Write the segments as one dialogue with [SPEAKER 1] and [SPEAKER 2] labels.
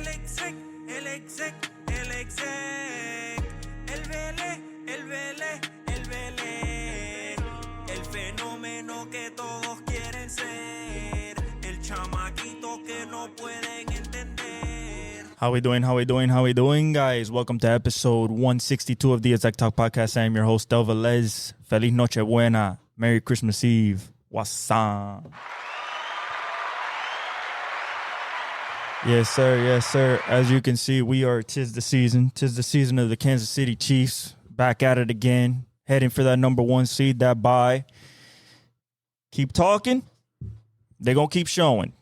[SPEAKER 1] El exec, el exec, el exec. El Vélez. El fenómeno que todos quieren ser. El chamaquito que no pueden entender.
[SPEAKER 2] How we doing, guys? Welcome to episode 162 of the Exec Talk Podcast. I am your host, Del Velez. Feliz Nochebuena. Merry Christmas Eve. What's up? Yes, sir. As you can see, tis the season of the Kansas City Chiefs. Back at it again. Heading for that number one seed, that bye. Keep talking. They're going to keep showing.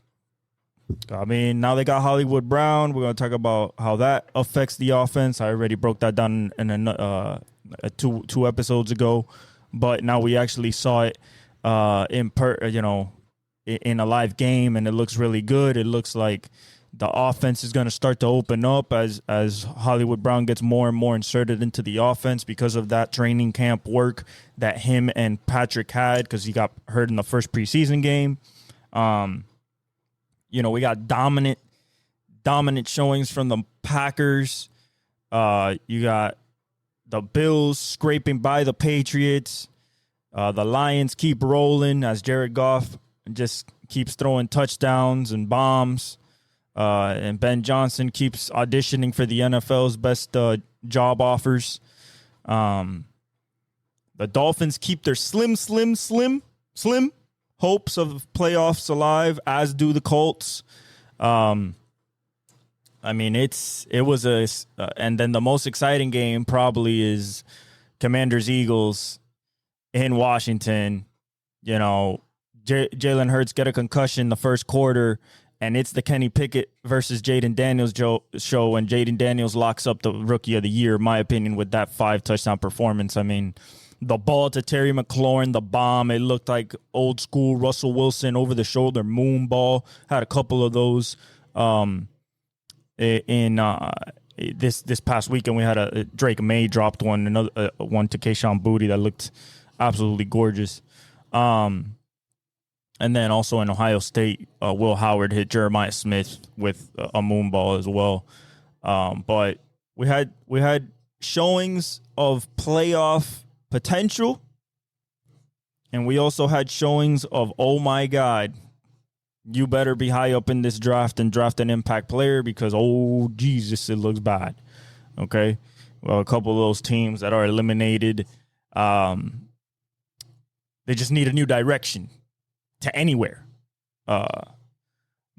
[SPEAKER 2] I mean, now they got Hollywood Brown. We're going to talk about how that affects the offense. I already broke that down in two episodes ago. But now we actually saw it in a live game, and it looks really good. It looks like the offense is going to start to open up as Hollywood Brown gets more and more inserted into the offense because of that training camp work that him and Patrick had, because he got hurt in the first preseason game. We got dominant showings from the Packers. You got the Bills scraping by the Patriots. The Lions keep rolling as Jared Goff just keeps throwing touchdowns and bombs. And Ben Johnson keeps auditioning for the NFL's best job offers. The Dolphins keep their slim hopes of playoffs alive, as do the Colts. And then the most exciting game probably is Commanders-Eagles in Washington. Jalen Hurts get a concussion the first quarter, and it's the Kenny Pickett versus Jaden Daniels show, and Jaden Daniels locks up the Rookie of the Year, in my opinion, with that 5-touchdown performance. I mean, the ball to Terry McLaurin, the bomb, it looked like old school Russell Wilson over-the-shoulder moon ball. Had a couple of those this past weekend. We had a Drake May dropped one, another one to Kayshon Boutte that looked absolutely gorgeous. And then also in Ohio State, Will Howard hit Jeremiah Smith with a moon ball as well. But we had showings of playoff potential, and we also had showings of, oh my God, you better be high up in this draft and draft an impact player, because, oh Jesus, it looks bad. Okay, well, a couple of those teams that are eliminated, they just need a new direction to anywhere. But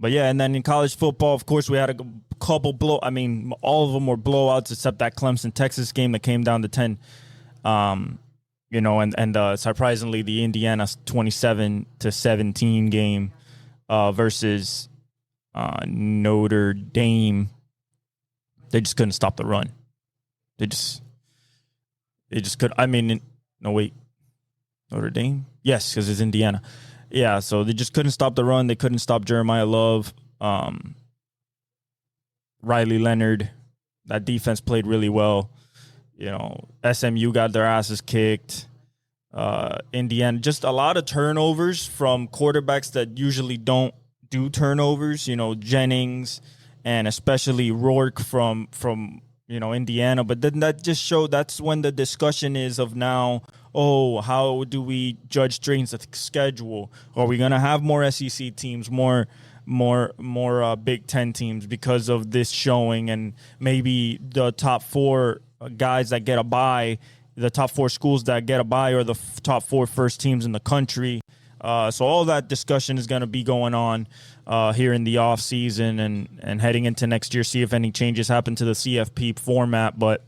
[SPEAKER 2] yeah, and then in college football, of course, we had a couple all of them were blowouts except that Clemson-Texas game that came down to 10. And surprisingly, the Indiana 27-17 game versus Notre Dame, they just couldn't stop the run. They just could. Notre Dame? Yes, because it's Indiana. Yeah, so they just couldn't stop the run. They couldn't stop Jeremiah Love. Riley Leonard, that defense played really well. SMU got their asses kicked. Indiana, just a lot of turnovers from quarterbacks that usually don't do turnovers. Jennings and especially Rourke from Indiana. But then that just showed, that's when the discussion is of now, how do we judge strength of schedule? Are we going to have more SEC teams, more Big Ten teams because of this showing, and maybe the top four guys that get a bye, the top four schools that get a bye, or the top four first teams in the country? So all that discussion is going to be going on here in the off season and heading into next year. See if any changes happen to the CFP format. But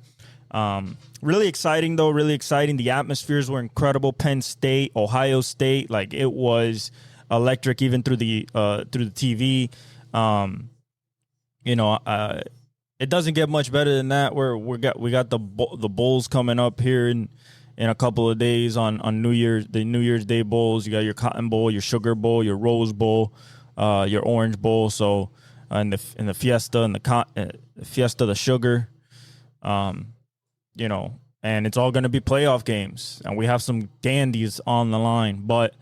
[SPEAKER 2] really exciting, though. Really exciting. The atmospheres were incredible. Penn State, Ohio State, like it was electric even through the TV. It doesn't get much better than that. We got the bowls coming up here in a couple of days on New Year's Day bowls. You got your Cotton Bowl, your Sugar Bowl, your Rose Bowl, your Orange Bowl. So in the Fiesta and the Fiesta, the Sugar, and it's all going to be playoff games, and we have some dandies on the line. But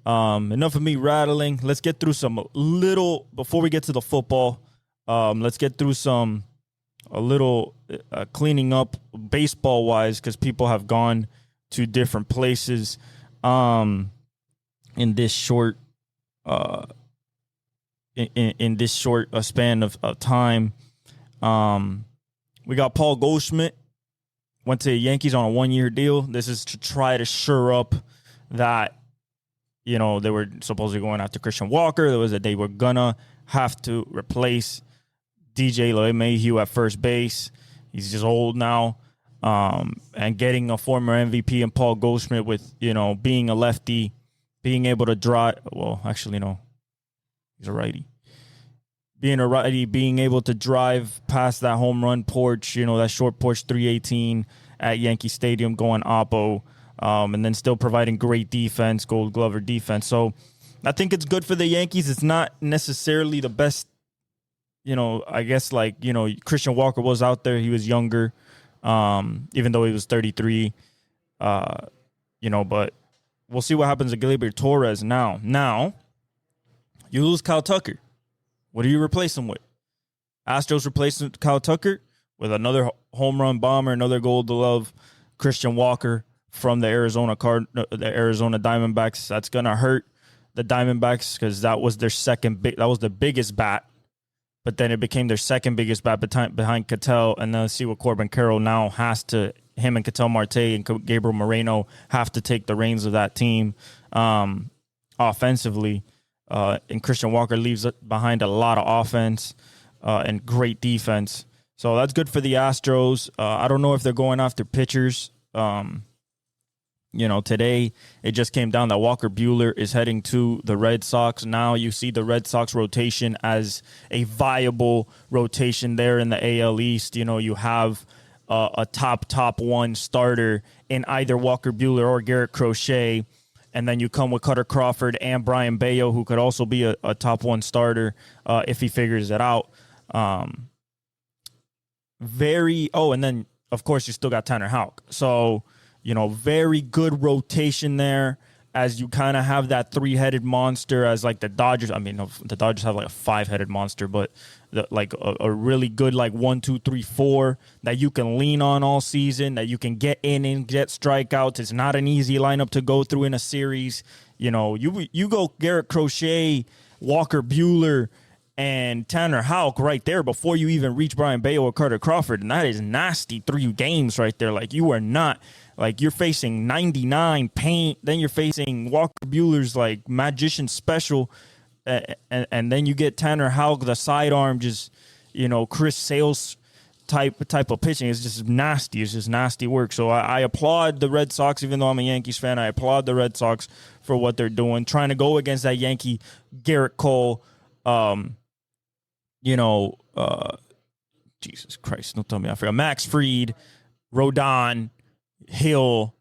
[SPEAKER 2] enough of me rattling. Let's get through some little before we get to the football. Let's get through a little cleaning up baseball wise, because people have gone to different places in this short in this short span of time. We got Paul Goldschmidt, went to the Yankees on a 1-year deal. This is to try to shore up that, they were supposedly going after Christian Walker. There was that they were gonna have to replace DJ LeMahieu at first base. He's just old now. And getting a former MVP and Paul Goldschmidt with, being a lefty, being able to drive. Well, actually, no. He's a righty. Being a righty, being able to drive past that home run porch, that short porch 318 at Yankee Stadium going oppo, and then still providing great defense, Gold Glover defense. So I think it's good for the Yankees. It's not necessarily the best, I guess Christian Walker was out there. He was younger, even though he was 33, but we'll see what happens to Gleyber Torres now. Now, you lose Kyle Tucker. What do you replace him with? Astros replacing Kyle Tucker with another home run bomber, another Gold Glove, Christian Walker from the Arizona Diamondbacks. That's gonna hurt the Diamondbacks because that was their that was the biggest bat, but then it became their second biggest bat behind Ketel. And then let's see what Corbin Carroll now him and Ketel Marte and Gabriel Moreno have to take the reins of that team offensively. And Christian Walker leaves behind a lot of offense and great defense. So that's good for the Astros. I don't know if they're going after pitchers. Today it just came down that Walker Buehler is heading to the Red Sox. Now you see the Red Sox rotation as a viable rotation there in the AL East. You have a top one starter in either Walker Buehler or Garrett Crochet. And then you come with Cutter Crawford and Brian Bayo, who could also be a top one starter if he figures it out. And then, of course, you still got Tanner Houck. So, very good rotation there as you kind of have that three-headed monster as like the Dodgers. I mean, the Dodgers have like a five-headed monster, but a really good 1, 2, 3, 4 that you can lean on all season, that you can get in and get strikeouts. It's not an easy lineup to go through in a series. You go Garrett Crochet, Walker Buehler, and Tanner Houck right there before you even reach Brian Bayo or Carter Crawford, and that is nasty 3 games right there. You are not. You're facing 99 paint, then you're facing Walker Buehler's magician special, and then you get Tanner Houck, the sidearm, just Chris Sales type of pitching. It's just nasty. It's just nasty work. So I applaud the Red Sox, even though I'm a Yankees fan. I applaud the Red Sox for what they're doing, trying to go against that Yankee Garrett Cole. Jesus Christ, don't tell me I forgot Max Fried, Rodon, Hill,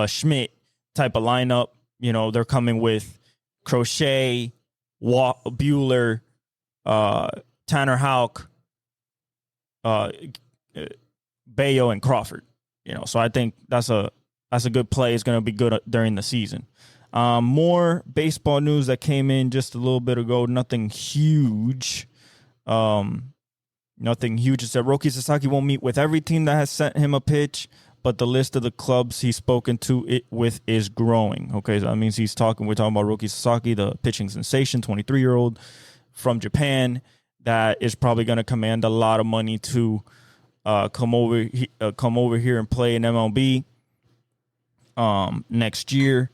[SPEAKER 2] Schmidt type of lineup. They're coming with Crochet, Buehler, Tanner Houck, Bayo, and Crawford. So I think that's a good play. It's going to be good during the season. More baseball news that came in just a little bit ago. Nothing huge. It said Roki Sasaki won't meet with every team that has sent him a pitch, but the list of the clubs he's spoken to it with is growing. Okay, so that means we're talking about Roki Sasaki, the pitching sensation, 23-year-old from Japan that is probably going to command a lot of money to come over here and play in MLB next year.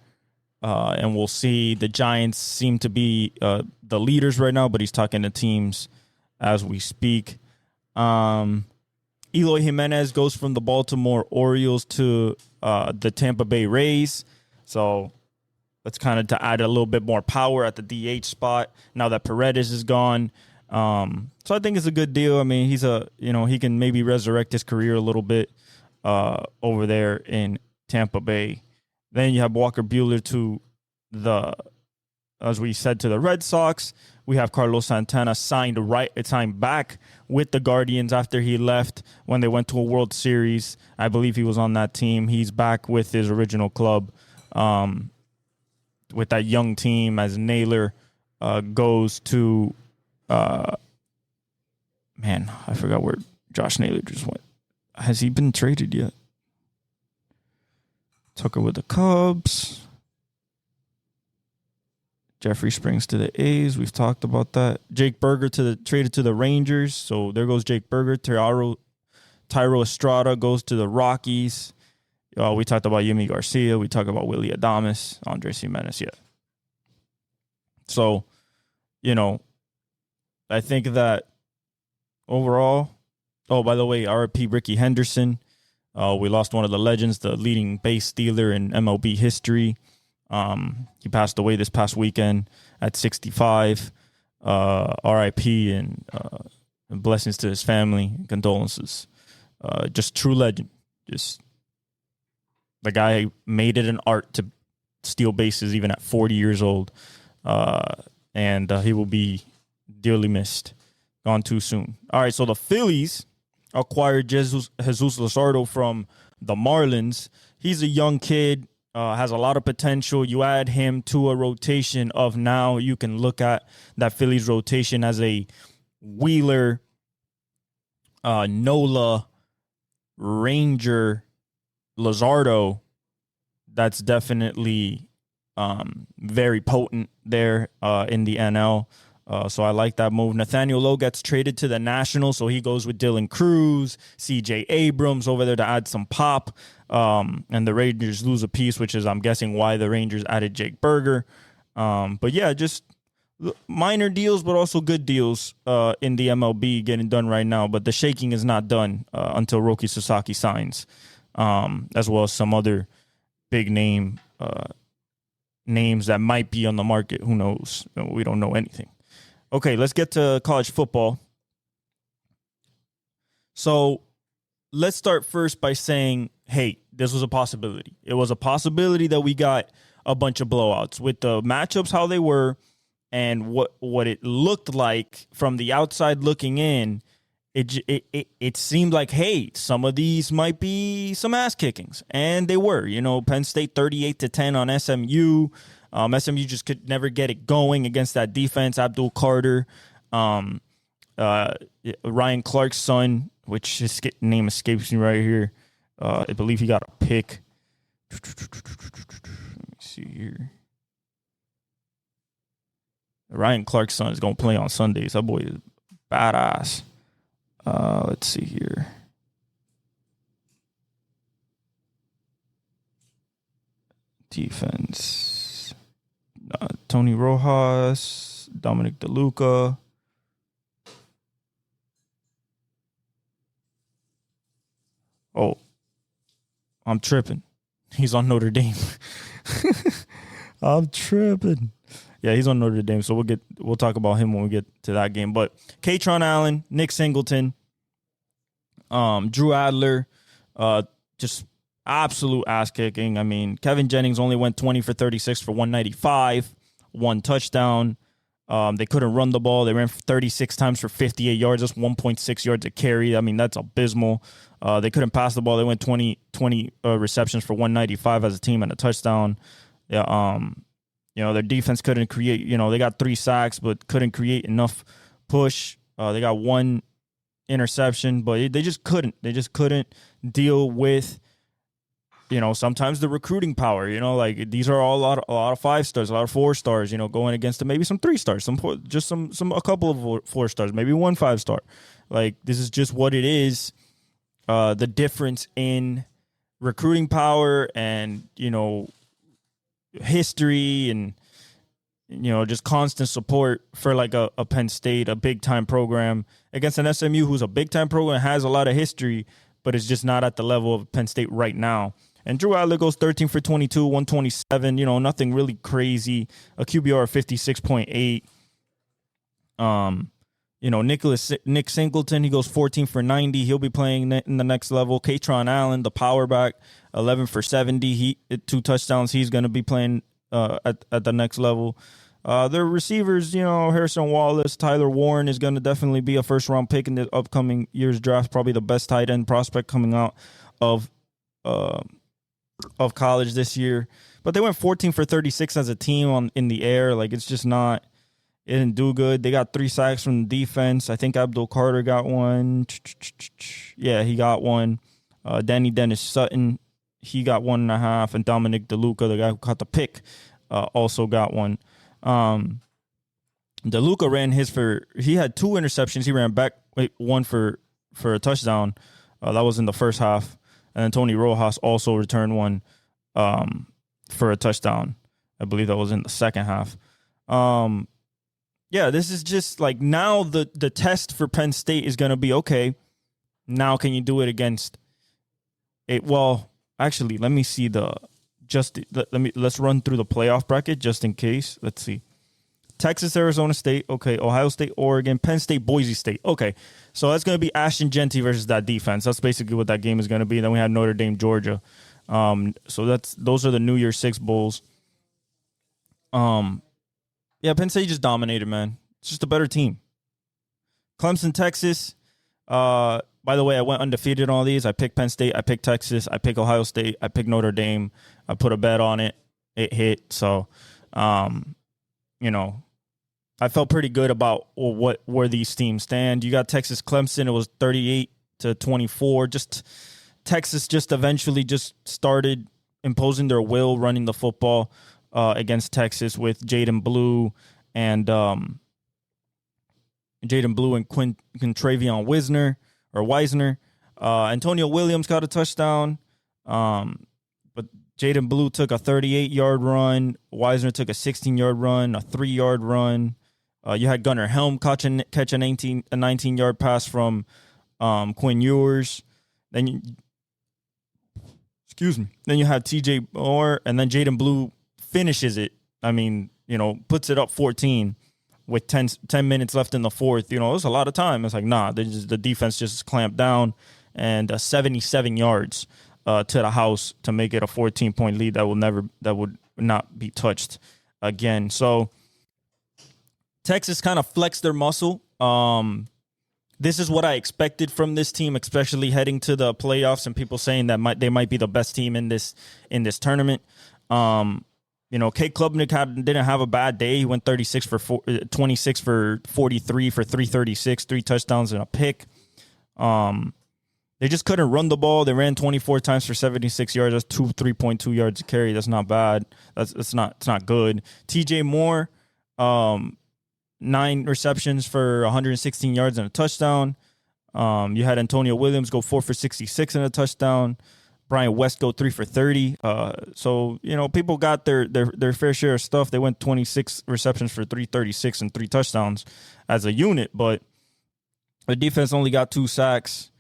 [SPEAKER 2] And we'll see. The Giants seem to be the leaders right now, but he's talking to teams as we speak. Eloy Jimenez goes from the Baltimore Orioles to the Tampa Bay Rays. So that's kind of to add a little bit more power at the DH spot now that Paredes is gone. So I think it's a good deal. I mean, he can maybe resurrect his career a little bit over there in Tampa Bay. Then you have Walker Buehler to as we said, to the Red Sox. We have Carlos Santana signed back with the Guardians after he left when they went to a World Series. I believe he was on that team. He's back with his original club with that young team as Naylor goes to forgot where Josh Naylor just went. Has he been traded yet? Tucker with the Cubs. Jeffrey Springs to the A's. We've talked about that. Jake Berger traded to the Rangers. So there goes Jake Berger. Thairo Estrada goes to the Rockies. We talked about Yimi Garcia. We talked about Willie Adames, Andres Jimenez. Yeah. So, I think that overall. Oh, by the way, RIP Ricky Henderson. We lost one of the legends, the leading base stealer in MLB history. He passed away this past weekend at 65. RIP and blessings to his family. Condolences. Just true legend. Just the guy made it an art to steal bases even at 40 years old. And he will be dearly missed. Gone too soon. All right, so the Phillies acquired Jesus Luzardo from the Marlins. He's a young kid, has a lot of potential. You add him to a rotation of now, you can look at that Phillies rotation as a Wheeler, Nola, Ranger, Luzardo. That's definitely very potent there in the NL. So I like that move. Nathaniel Lowe gets traded to the Nationals, so he goes with Dylan Cruz, C.J. Abrams over there to add some pop. And the Rangers lose a piece, which is, I'm guessing, why the Rangers added Jake Berger. But yeah, just minor deals, but also good deals in the MLB getting done right now. But the shaking is not done until Roki Sasaki signs, as well as some other big names that might be on the market. Who knows? We don't know anything. Okay, let's get to college football. So let's start first by saying, hey, this was a possibility. It was a possibility that we got a bunch of blowouts with the matchups, how they were, and what it looked like from the outside looking in. It seemed like, hey, some of these might be some ass kickings, and they were. Penn State 38-10 on SMU. SMU just could never get it going against that defense. Abdul Carter, Ryan Clark's son, which his name escapes me right here. I believe he got a pick. Let me see here. Ryan Clark's son is going to play on Sundays. That boy is badass. Let's see here. Defense. Tony Rojas, Dominic DeLuca. Oh, I'm tripping. He's on Notre Dame. I'm tripping. Yeah, he's on Notre Dame, so we'll talk about him when we get to that game. But Katron Allen, Nick Singleton, Drew Adler, just absolute ass kicking. I mean, Kevin Jennings only went 20 for 36 for 195, one touchdown. They couldn't run the ball. They ran 36 times for 58 yards. That's 1.6 yards a carry. I mean, that's abysmal. They couldn't pass the ball. They went 20 receptions for 195 as a team and a touchdown. Yeah. Their defense couldn't create. They got 3 sacks, but couldn't create enough push. They got 1 interception, but they just couldn't. They just couldn't deal with. Sometimes the recruiting power, like these are all a lot of 5 stars, a lot of 4 stars, going against maybe some 3 stars, a couple of 4 stars, maybe 1 5-star. Like, this is just what it is. The difference in recruiting power and, history and, just constant support for like a Penn State, a big time program against an SMU who's a big time program, has a lot of history, but it's just not at the level of Penn State right now. And Drew Adler goes 13 for 22, 127, nothing really crazy. A QBR of 56.8. Nick Singleton, he goes 14 for 90. He'll be playing in the next level. Katron Allen, the power back, 11 for 70. 2 touchdowns. He's going to be playing at the next level. Their receivers, Harrison Wallace, Tyler Warren is going to definitely be a first-round pick in the upcoming year's draft. Probably the best tight end prospect coming out of college this year. But they went 14 for 36 as a team in the air. Like, it's just not It didn't do good. They got 3 sacks from the defense. I think Abdul Carter got one. Yeah, he got one. Danny Dennis Sutton, he got 1.5. And Dominic DeLuca, the guy who caught the pick, also got one. DeLuca ran he had 2 interceptions. He ran back, one for a touchdown. That was in the first half. And then Tony Rojas also returned one for a touchdown. I believe that was in the second half. Yeah, this is just like now the test for Penn State is going to be, okay, now can you do it against it? Well, actually, let me see let's run through the playoff bracket just in case. Let's see. Texas, Arizona State, okay, Ohio State, Oregon, Penn State, Boise State. Okay, so that's going to be Ashton Genty versus that defense. That's basically what that game is going to be. Then we have Notre Dame, Georgia. So those are the New Year's 6 bowls. Yeah, Penn State just dominated, man. It's just a better team. Clemson, Texas. By the way, I went undefeated on all these. I picked Penn State. I picked Texas. I picked Ohio State. I picked Notre Dame. I put a bet on it. It hit. So, I felt pretty good about where these teams stand. You got Texas, Clemson. It was 38-24. Texas eventually started imposing their will, running the football against Texas with Jaden Blue and Quintravion Wisner. Antonio Williams got a touchdown, but Jaden Blue took a 38-yard run. Wisner took a 16-yard run, a 3-yard run. You had Gunnar Helm catch a 19-yard pass from Quinn Ewers. Then you had TJ Moore, and then Jaden Blue finishes it. I mean, puts it up 14 with 10 minutes left in the fourth. It was a lot of time. It's like, nah, the defense just clamped down, and 77 yards to the house to make it a 14-point lead that would not be touched again. So Texas kind of flexed their muscle. This is what I expected from this team, especially heading to the playoffs, and people saying that they might be the best team in this tournament. Kate Klubnik didn't have a bad day. He went 26 for 43 for 336, 3 touchdowns and a pick. They just couldn't run the ball. They ran 24 times for 76 yards. That's 3.2 yards a carry. That's not bad. It's not good. TJ Moore, 9 receptions for 116 yards and a touchdown. You had Antonio Williams go 4 for 66 and a touchdown. Brian West go 3 for 30. So people got their fair share of stuff. They went 26 receptions for 336 and 3 touchdowns as a unit, but the defense only got 2 sacks.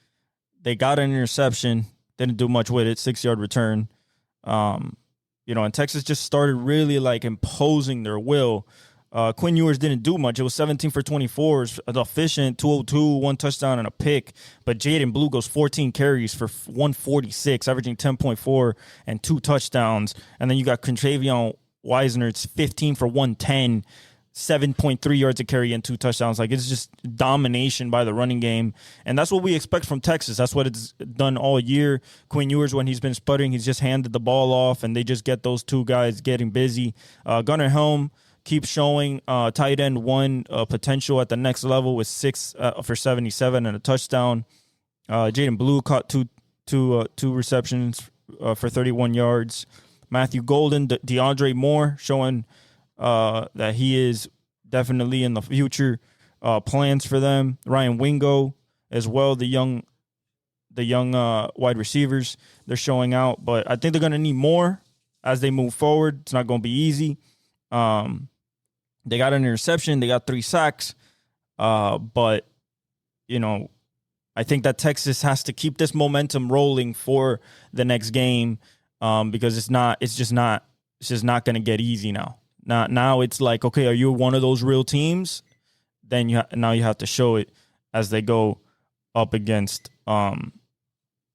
[SPEAKER 2] They got an interception, didn't do much with it, 6-yard return. And Texas just started really imposing their will. Quinn Ewers didn't do much. It was 17 for 24, efficient, 202, 1 touchdown and a pick. But Jaden Blue goes 14 carries for 146, averaging 10.4 and 2 touchdowns. And then you got Quintravion Wisner, it's 15 for 110, 7.3 yards a carry and 2 touchdowns. It's just domination by the running game. And that's what we expect from Texas. That's what it's done all year. Quinn Ewers, when he's been sputtering, he's just handed the ball off, and they just get those 2 guys getting busy. Gunnar Helm keeps showing tight end 1 potential at the next level with 6 for 77 and a touchdown. Jaden Blue caught two receptions for 31 yards. Matthew Golden, DeAndre Moore showing that he is definitely in the future plans for them. Ryan Wingo as well, the young wide receivers, they're showing out. But I think they're going to need more as they move forward. It's not going to be easy. They got an interception. They got 3 sacks. But, I think that Texas has to keep this momentum rolling for the next game because it's just not going to get easy now. Now it's like, okay, are you one of those real teams? Then now you have to show it as they go up against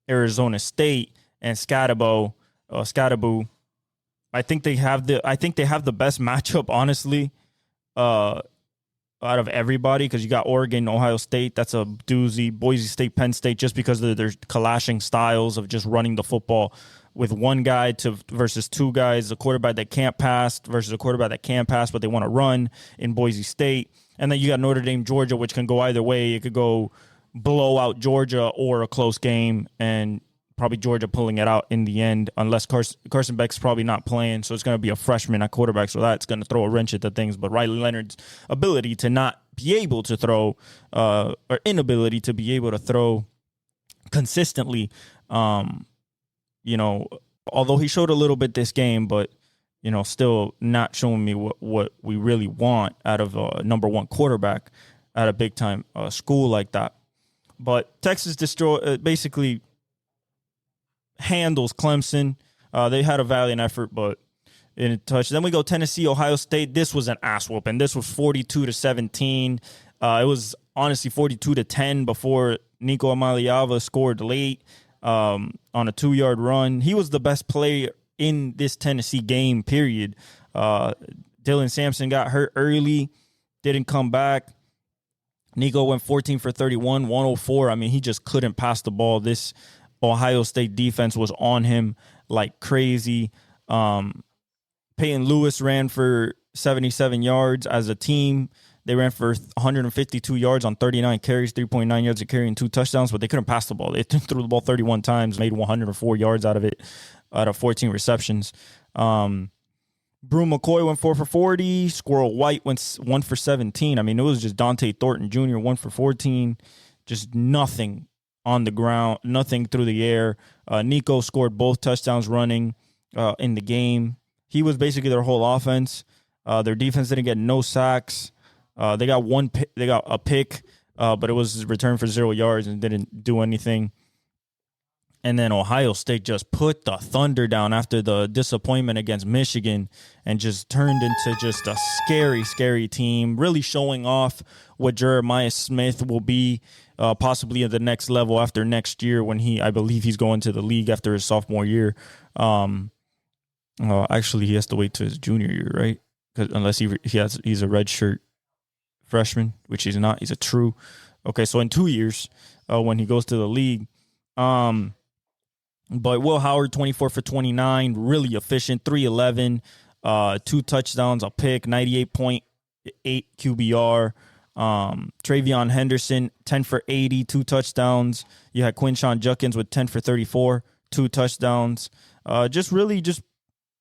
[SPEAKER 2] Arizona State and Scatterbo. I think they have the best matchup, honestly, out of everybody, because you got Oregon, Ohio State. That's a doozy. Boise State, Penn State, just because of their clashing styles of just running the football. with one guy versus two guys, a quarterback that can't pass versus a quarterback that can pass, but they want to run in Boise State. And then you got Notre Dame, Georgia, which can go either way. It could go blow out Georgia or a close game, and probably Georgia pulling it out in the end, unless Carson Beck's probably not playing, so it's going to be a freshman at quarterback, so that's going to throw a wrench at the things. But Riley Leonard's ability to not be able to throw, or inability to be able to throw consistently, you know, although he showed a little bit this game, but, you know, still not showing me what we really want out of a number one quarterback at a big-time school like that. But Texas basically handles Clemson. They had a valiant effort, but in a touch. Then we go Tennessee, Ohio State. This was an ass whooping. This was 42-17. It was honestly 42-10 before Nico Amaliava scored late on a 2-yard run. He was the best player in this Tennessee game, period. Dylan Sampson got hurt early, didn't come back. Nico went 14 for 31, 104. I mean, he just couldn't pass the ball. This Ohio State defense was on him like crazy. Peyton Lewis ran for 77 yards as a team. They ran for 152 yards on 39 carries, 3.9 yards a carry, and 2 touchdowns, but they couldn't pass the ball. They threw the ball 31 times, made 104 yards out of it, out of 14 receptions. Brew McCoy went 4 for 40. Squirrel White went 1 for 17. I mean, it was just Dante Thornton Jr. 1 for 14. Just nothing on the ground, nothing through the air. Nico scored both touchdowns running in the game. He was basically their whole offense. Their defense didn't get no sacks. They got a pick, but it was returned for 0 yards and didn't do anything. And then Ohio State just put the thunder down after the disappointment against Michigan and just turned into just a scary, scary team, really showing off what Jeremiah Smith will be possibly at the next level after next year when I believe he's going to the league after his sophomore year. Actually, he has to wait to his junior year, right? Unless he's a redshirt freshman, which he's not. He's a true. Okay, so in 2 years when he goes to the league. But Will Howard, 24 for 29, really efficient, 311, 2 touchdowns, a pick, 98.8 QBR. Travion Henderson, 10 for 80, 2 touchdowns. You had Quinshawn Judkins with 10 for 34, 2 touchdowns. Just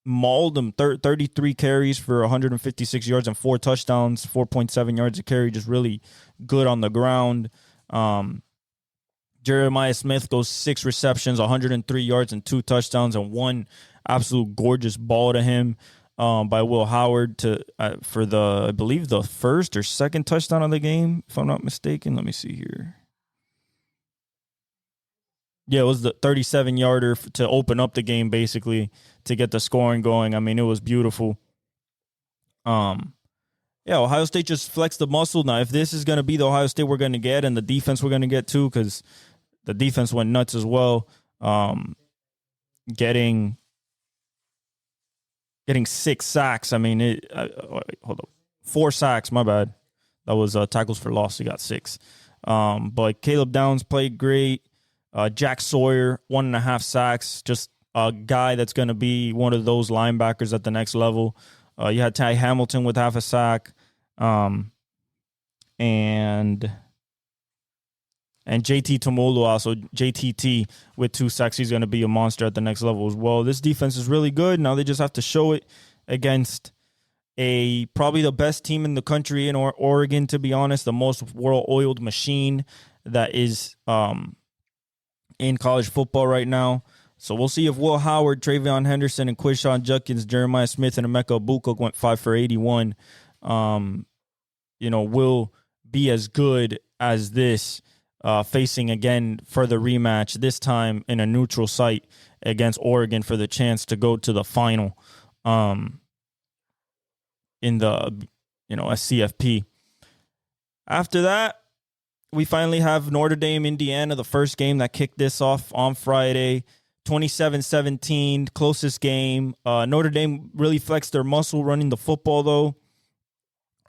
[SPEAKER 2] mauled them, 33 carries for 156 yards and 4 touchdowns, 4.7 yards a carry, just really good on the ground. Jeremiah Smith goes 6 receptions, 103 yards and 2 touchdowns, and 1 absolute gorgeous ball to him by Will Howard for I believe the first or second touchdown of the game, if I'm not mistaken. Let me see here. Yeah, it was the 37-yarder to open up the game, basically, to get the scoring going. I mean, it was beautiful. Ohio State just flexed the muscle. Now, if this is going to be the Ohio State we're going to get and the defense we're going to get too, because the defense went nuts as well, getting 6 sacks. I mean, hold up, 4 sacks, my bad. That was tackles for loss. He got 6. But Caleb Downs played great. Jack Sawyer, 1.5 sacks. Just a guy that's going to be one of those linebackers at the next level. You had Ty Hamilton with 0.5 sack. And JT Tomolu also, JTT with 2 sacks. He's going to be a monster at the next level as well. This defense is really good. Now they just have to show it against probably the best team in the country in Oregon, to be honest, the most well-oiled machine that is in college football right now. So we'll see if Will Howard, Travion Henderson, and Quinshawn Judkins, Jeremiah Smith, and Emeka Egbuka went 5 for 81. Will be as good as this, facing again for the rematch, this time in a neutral site against Oregon for the chance to go to the final in the SCFP. After that, we finally have Notre Dame, Indiana, the first game that kicked this off on Friday. 27-17, closest game. Notre Dame really flexed their muscle running the football, though.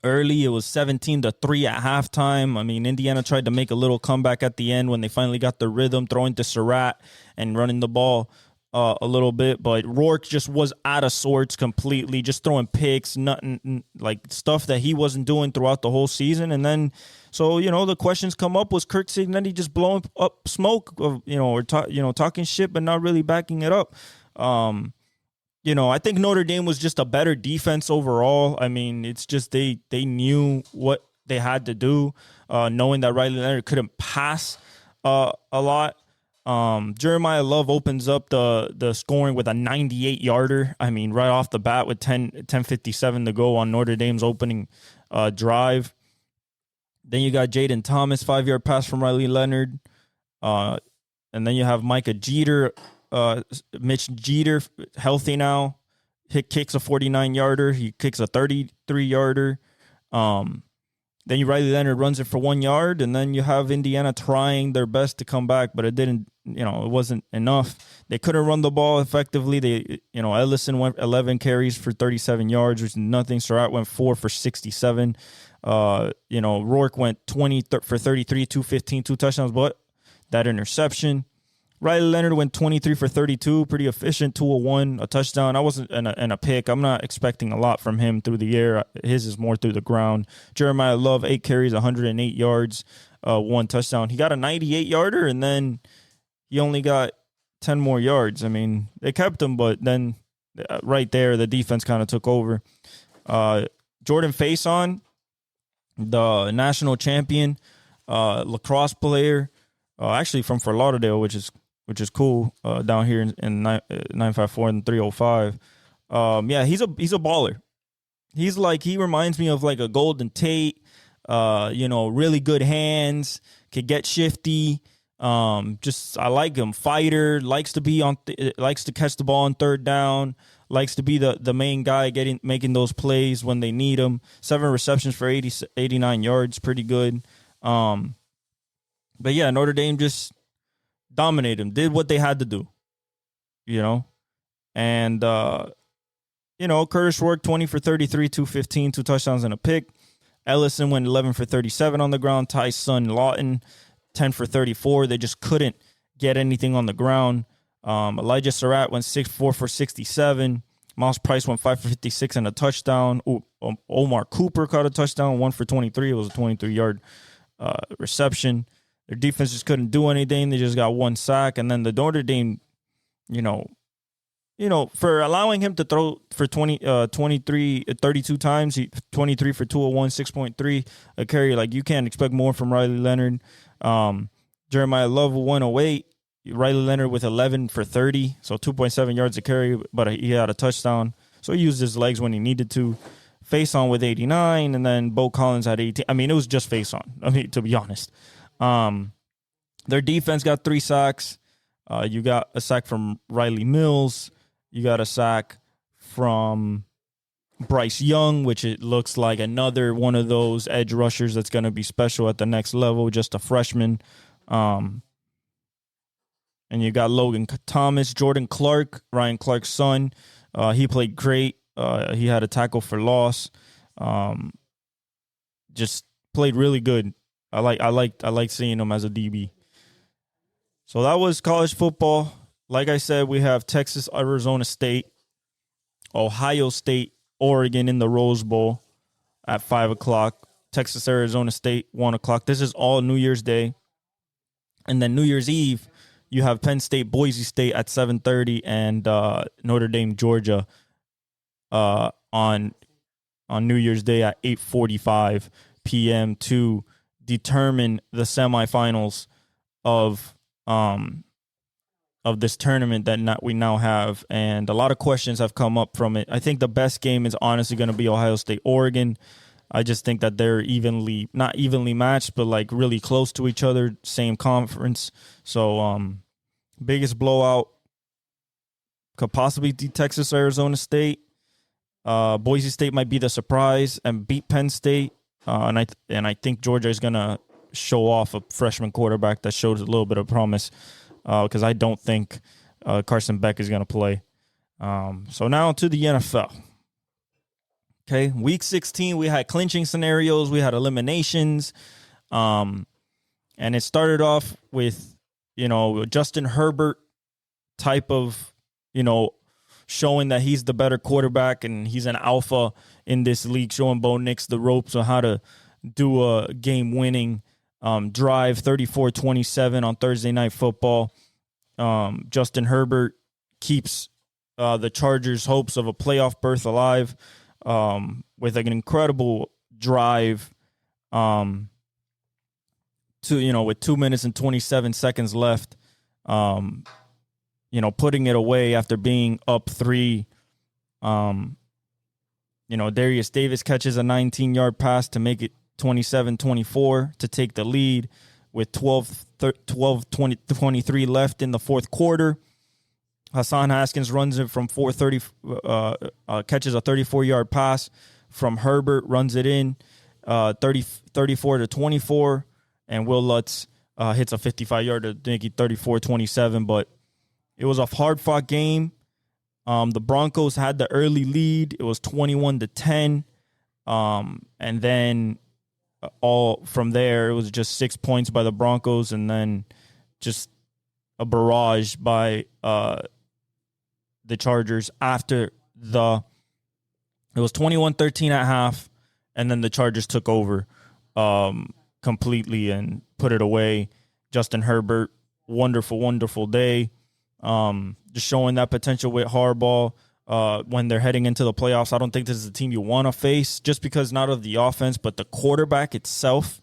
[SPEAKER 2] Early, it was 17-3 at halftime. I mean, Indiana tried to make a little comeback at the end when they finally got the rhythm, throwing to Surratt and running the ball a little bit, but Rourke just was out of sorts completely, just throwing picks, nothing like stuff that he wasn't doing throughout the whole season. And then, so, the questions come up, was Kirk Cignetti just blowing up smoke, or talking shit, but not really backing it up? I think Notre Dame was just a better defense overall. I mean, it's just they knew what they had to do, knowing that Riley Leonard couldn't pass a lot. Jeremiah Love opens up the scoring with a 98-yarder. I mean, right off the bat with 10:57 to go on Notre Dame's opening drive. Then you got Jaden Thomas, 5-yard pass from Riley Leonard. And then you have Micah Jeter, Mitch Jeter, healthy now. Kicks a 49-yarder. He kicks a 33-yarder. Then Riley Leonard runs it for 1 yard, and then you have Indiana trying their best to come back, but it didn't, it wasn't enough. They couldn't run the ball effectively. Ellison went 11 carries for 37 yards, which is nothing. Surratt went 4 for 67. Rourke went 20 for 33, 215, 2 touchdowns, but that interception. Riley Leonard went 23 for 32, pretty efficient, 201, a touchdown. I wasn't in a pick. I'm not expecting a lot from him through the air. His is more through the ground. Jeremiah Love, 8 carries, 108 yards, 1 touchdown. He got a 98-yarder, and then he only got 10 more yards. I mean, they kept him, but then right there, the defense kind of took over. Jordan Faison, the national champion lacrosse player, actually from Fort Lauderdale, which is cool, down here in 954 and 305. He's a baller. He reminds me of like a Golden Tate, really good hands, could get shifty. I like him. Fighter, likes to catch the ball on third down, likes to be the main guy making those plays when they need him. 7 receptions for 89 yards, pretty good. But yeah, Notre Dame just dominated him, did what they had to do, And, Curtis Rourke, 20 for 33, 215, 2 touchdowns and a pick. Ellison went 11 for 37 on the ground. Tyson Lawton, 10 for 34. They just couldn't get anything on the ground. Elijah Surratt went 4 for 67. Miles Price went 5 for 56 and a touchdown. Omar Cooper caught a touchdown, 1 for 23. It was a 23-yard reception. Their defense just couldn't do anything. They just got 1 sack. And then the Notre Dame, for allowing him to throw for 32 times, 23 for 201, 6.3 a carry. Like, you can't expect more from Riley Leonard. Jeremiah Love, 108. Riley Leonard with 11 for 30, so 2.7 yards a carry, but he had a touchdown. So he used his legs when he needed to. Faison with 89, and then Bo Collins had 18. I mean, it was just Faison, to be honest. Their defense got 3 sacks. You got a sack from Riley Mills. You got a sack from Bryce Young, which it looks like another one of those edge rushers that's going to be special at the next level, just a freshman. And you got Logan Thomas, Jordan Clark, Ryan Clark's son. He played great. He had a tackle for loss. Just played really good. I like seeing him as a DB. So that was college football. Like I said, we have Texas, Arizona State, Ohio State, Oregon in the Rose Bowl at 5:00. Texas, Arizona State, 1:00. This is all New Year's Day. And then New Year's Eve, you have Penn State, Boise State at 7:30, and Notre Dame, Georgia on New Year's Day at 8:45 p.m. to determine the semifinals of this tournament that we now have. And a lot of questions have come up from it. I think the best game is honestly going to be Ohio State, Oregon. I just think that they're not evenly matched, but like really close to each other, same conference. So biggest blowout could possibly be Texas, Arizona State. Boise State might be the surprise and beat Penn State. And I think Georgia is going to show off a freshman quarterback that shows a little bit of promise, because I don't think Carson Beck is going to play. So now to the NFL. Okay, Week 16, we had clinching scenarios, we had eliminations, and it started off with, Justin Herbert type of showing that he's the better quarterback and he's an alpha in this league, showing Bo Nix the ropes on how to do a game-winning drive, 34-27 on Thursday Night Football. Justin Herbert keeps the Chargers' hopes of a playoff berth alive with an incredible drive with 2 minutes and 27 seconds left, putting it away after being up 3. Darius Davis catches a 19-yard pass to make it 27-24 to take the lead with 23 left in the fourth quarter. Hassan Haskins runs it from 430, catches a 34-yard pass from Herbert, runs it in 34-24, and Will Lutz hits a 55-yarder to make it 34-27. But it was a hard-fought game. The Broncos had the early lead. It was 21-10, and then all from there, it was just 6 points by the Broncos, and then just a barrage by the Chargers after it was 21-13 at half, and then the Chargers took over completely and put it away. Justin Herbert, wonderful, wonderful day. Just showing that potential with Harbaugh when they're heading into the playoffs. I don't think this is the team you want to face just because not of the offense, but the quarterback itself,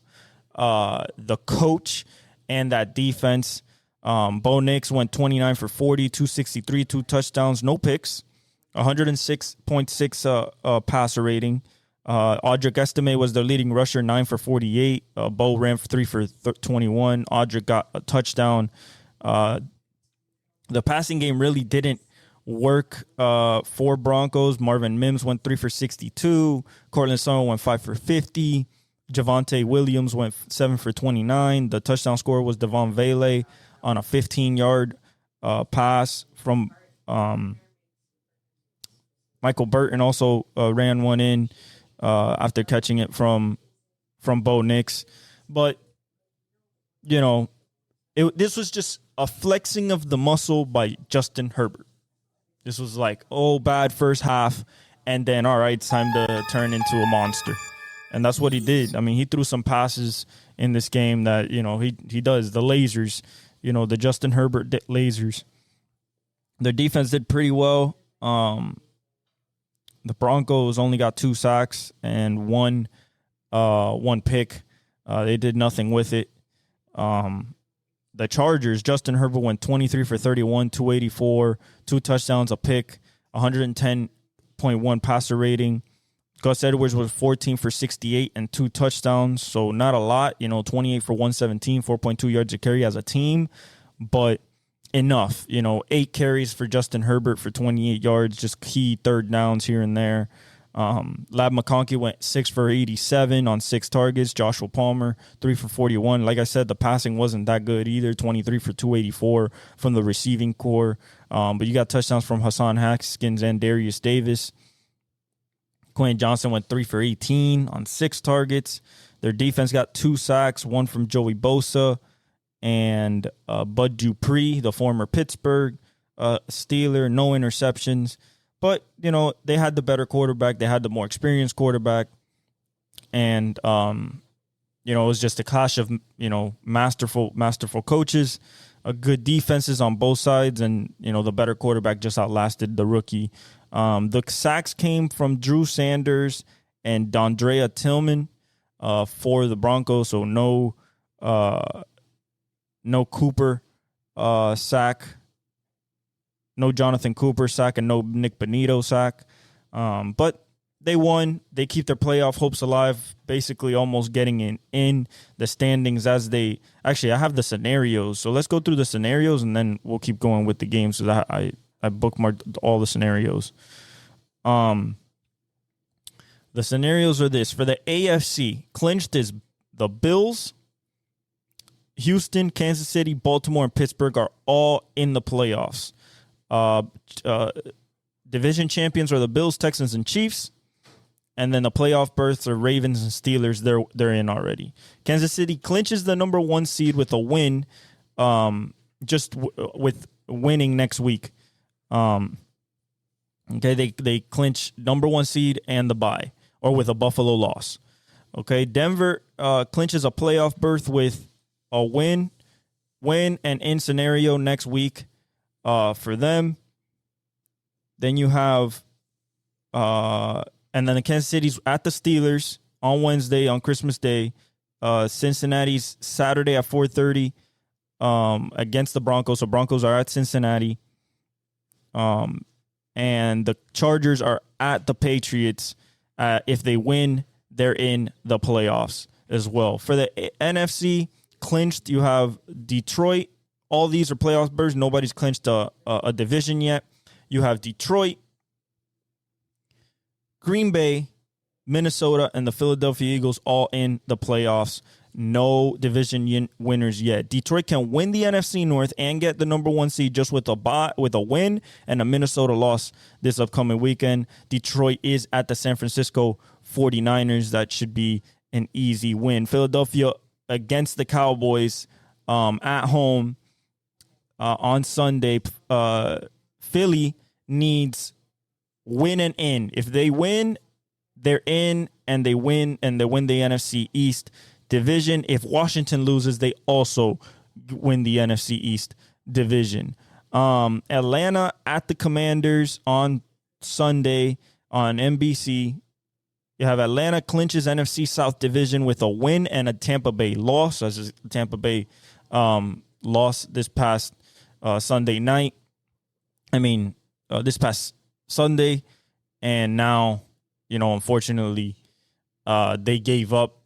[SPEAKER 2] the coach, and that defense. Bo Nix went 29 for 40, 263, 2 touchdowns, no picks, 106.6 passer rating. Audric Estime was their leading rusher, 9 for 48. Bo ran for 3 for 21. Audric got a touchdown. The passing game really didn't work for Broncos. Marvin Mims went 3 for 62. Cortland Sutton went 5 for 50. Javonte Williams went 7 for 29. The touchdown scorer was Devon Vele on a 15-yard pass from Michael Burton. Also ran one in after catching it from Bo Nix. But, this was just a flexing of the muscle by Justin Herbert. This was like, bad first half, and then, all right, it's time to turn into a monster. And that's what he did. I mean, he threw some passes in this game that, he does. The lasers, the Justin Herbert lasers. Their defense did pretty well. The Broncos only got 2 sacks and one pick. They did nothing with it. The Chargers, Justin Herbert went 23 for 31, 284, 2 touchdowns, a pick, 110.1 passer rating. Gus Edwards was 14 for 68 and 2 touchdowns, so not a lot, 28 for 117, 4.2 yards a carry as a team, but enough, 8 carries for Justin Herbert for 28 yards, just key third downs here and there. Lab McConkey went 6 for 87 on 6 targets. Joshua Palmer, 3 for 41. Like I said, the passing wasn't that good either, 23 for 284 from the receiving core. But you got touchdowns from Hassan Haskins and Darius Davis. Quentin Johnson went 3 for 18 on 6 targets. Their defense got 2 sacks, 1 from Joey Bosa and Bud Dupree, the former Pittsburgh Steeler, no interceptions. But, they had the better quarterback. They had the more experienced quarterback. And, it was just a clash of, masterful coaches, good defenses on both sides. And, the better quarterback just outlasted the rookie. The sacks came from Drew Sanders and Dondrea Tillman for the Broncos. So no Cooper sack. No Jonathan Cooper sack and no Nick Benito sack. But they won. They keep their playoff hopes alive, basically almost getting in the standings as they – actually, I have the scenarios. So let's go through the scenarios, and then we'll keep going with the games. So I bookmarked all the scenarios. The scenarios are this. For the AFC, clinched is the Bills, Houston, Kansas City, Baltimore, and Pittsburgh are all in the playoffs. Division champions are the Bills, Texans, and Chiefs. And then the playoff berths are Ravens and Steelers. They're in already. Kansas City clinches the number 1 seed with a win, with winning next week. Okay, they clinch number 1 seed and the bye, or with a Buffalo loss. Okay, Denver clinches a playoff berth with a win and in scenario next week for them. Then you have, and then the Kansas City's at the Steelers on Wednesday on Christmas Day. Cincinnati's Saturday at 4:30 against the Broncos. So Broncos are at Cincinnati. And the Chargers are at the Patriots. If they win, they're in the playoffs as well. For the NFC clinched, you have Detroit. All these are playoff berths. Nobody's clinched a division yet. You have Detroit, Green Bay, Minnesota, and the Philadelphia Eagles all in the playoffs. No division winners yet. Detroit can win the NFC North and get the number 1 seed just with a win and a Minnesota loss this upcoming weekend. Detroit is at the San Francisco 49ers. That should be an easy win. Philadelphia against the Cowboys at home on Sunday. Philly needs win and in. If they win, they're in, and they win the NFC East division. If Washington loses, they also win the NFC East division. Atlanta at the Commanders on Sunday on NBC. You have Atlanta clinches NFC South division with a win and a Tampa Bay loss. As Tampa Bay lost this past Sunday night. This past Sunday, and now, unfortunately, they gave up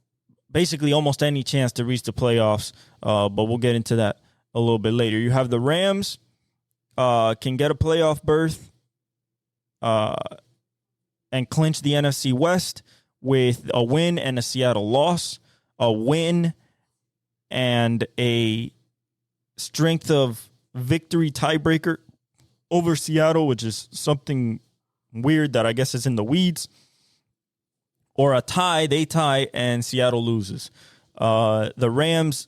[SPEAKER 2] basically almost any chance to reach the playoffs, but we'll get into that a little bit later. You have the Rams can get a playoff berth and clinch the NFC West with a win and a Seattle loss, a win and a strength of victory tiebreaker over Seattle, which is something weird that I guess is in the weeds, or a tie, they tie, and Seattle loses. The Rams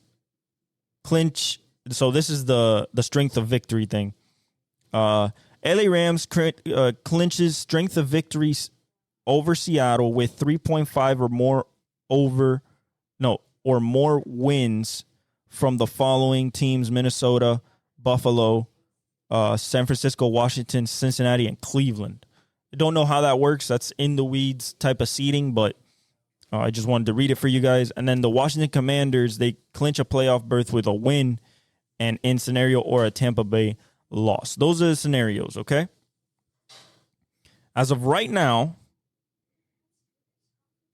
[SPEAKER 2] clinch, so this is the strength of victory thing. LA Rams clinches strength of victories over Seattle with 3.5 or more wins from the following teams: Minnesota, Buffalo, San Francisco, Washington, Cincinnati, and Cleveland. I don't know how that works. That's in the weeds type of seeding, but I just wanted to read it for you guys. And then the Washington Commanders, they clinch a playoff berth with a win and in scenario or a Tampa Bay loss. Those are the scenarios, okay? As of right now,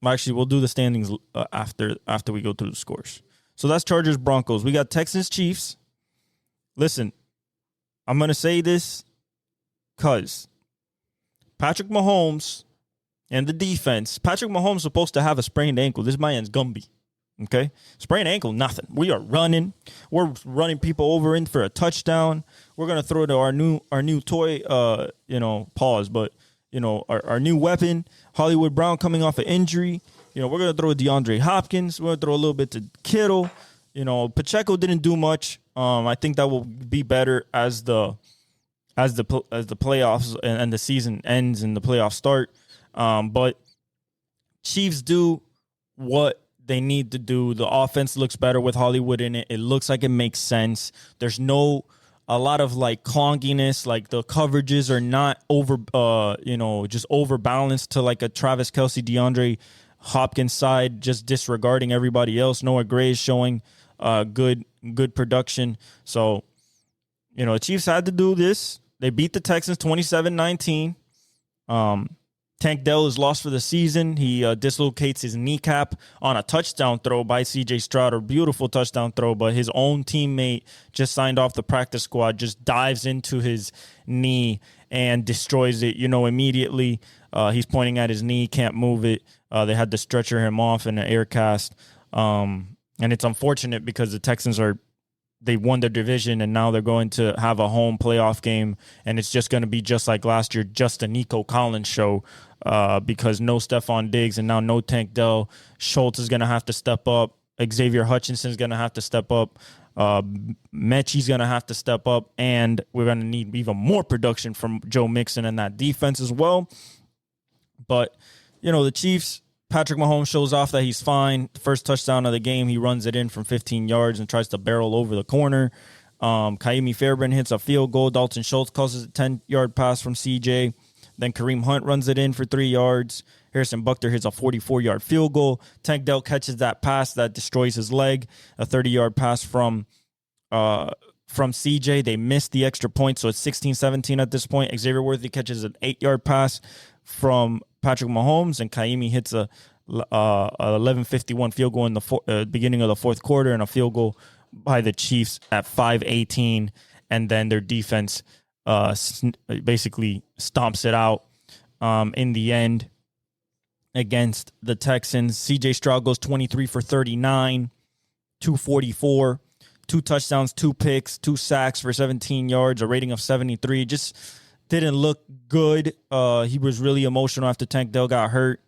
[SPEAKER 2] actually, we'll do the standings after we go through the scores. So that's Chargers, Broncos. We got Texans, Chiefs. Listen, I'm going to say this because Patrick Mahomes and the defense. Patrick Mahomes is supposed to have a sprained ankle. This man's Gumby. Okay? Sprained ankle, nothing. We are running. We're running people over in for a touchdown. We're going to throw to our new toy, pause, but, our new weapon, Hollywood Brown, coming off an injury. We're going to throw DeAndre Hopkins. We're going to throw a little bit to Kittle. Pacheco didn't do much. I think that will be better as the playoffs and the season ends and the playoffs start. But Chiefs do what they need to do. The offense looks better with Hollywood in it. It looks like it makes sense. There's a lot of like clunkiness, like the coverages are not just overbalanced to like a Travis Kelce, DeAndre Hopkins side, just disregarding everybody else. Noah Gray is showing good production. So, the Chiefs had to do this. They beat the Texans 27-19. Tank Dell is lost for the season. He dislocates his kneecap on a touchdown throw by C.J. Stroud. A beautiful touchdown throw, but his own teammate just signed off the practice squad, just dives into his knee and destroys it, immediately. He's pointing at his knee, can't move it. They had to stretcher him off in an air cast. And it's unfortunate because the Texans they won their division, and now they're going to have a home playoff game, and it's just going to be just like last year, just a Nico Collins show, because no Stephon Diggs and now no Tank Dell. Schultz is going to have to step up. Xavier Hutchinson is going to have to step up. Mechie's going to have to step up, and we're going to need even more production from Joe Mixon and that defense as well. But, the Chiefs, Patrick Mahomes shows off that he's fine. The first touchdown of the game, he runs it in from 15 yards and tries to barrel over the corner. Kaimi Fairbairn hits a field goal. Dalton Schultz causes a 10-yard pass from CJ. Then Kareem Hunt runs it in for 3 yards. Harrison Buckner hits a 44-yard field goal. Tank Dell catches that pass that destroys his leg. A 30-yard pass from CJ. They missed the extra point, so it's 16-17 at this point. Xavier Worthy catches an 8-yard pass from Patrick Mahomes, and Kaimi hits a 11:51 field goal in the beginning of the fourth quarter, and a field goal by the Chiefs at 5:18, and then their defense basically stomps it out in the end against the Texans. CJ Stroud goes 23 for 39, 244, 2 touchdowns, 2 picks, 2 sacks for 17 yards, a rating of 73. Just didn't look good. He was really emotional after Tank Dell got hurt.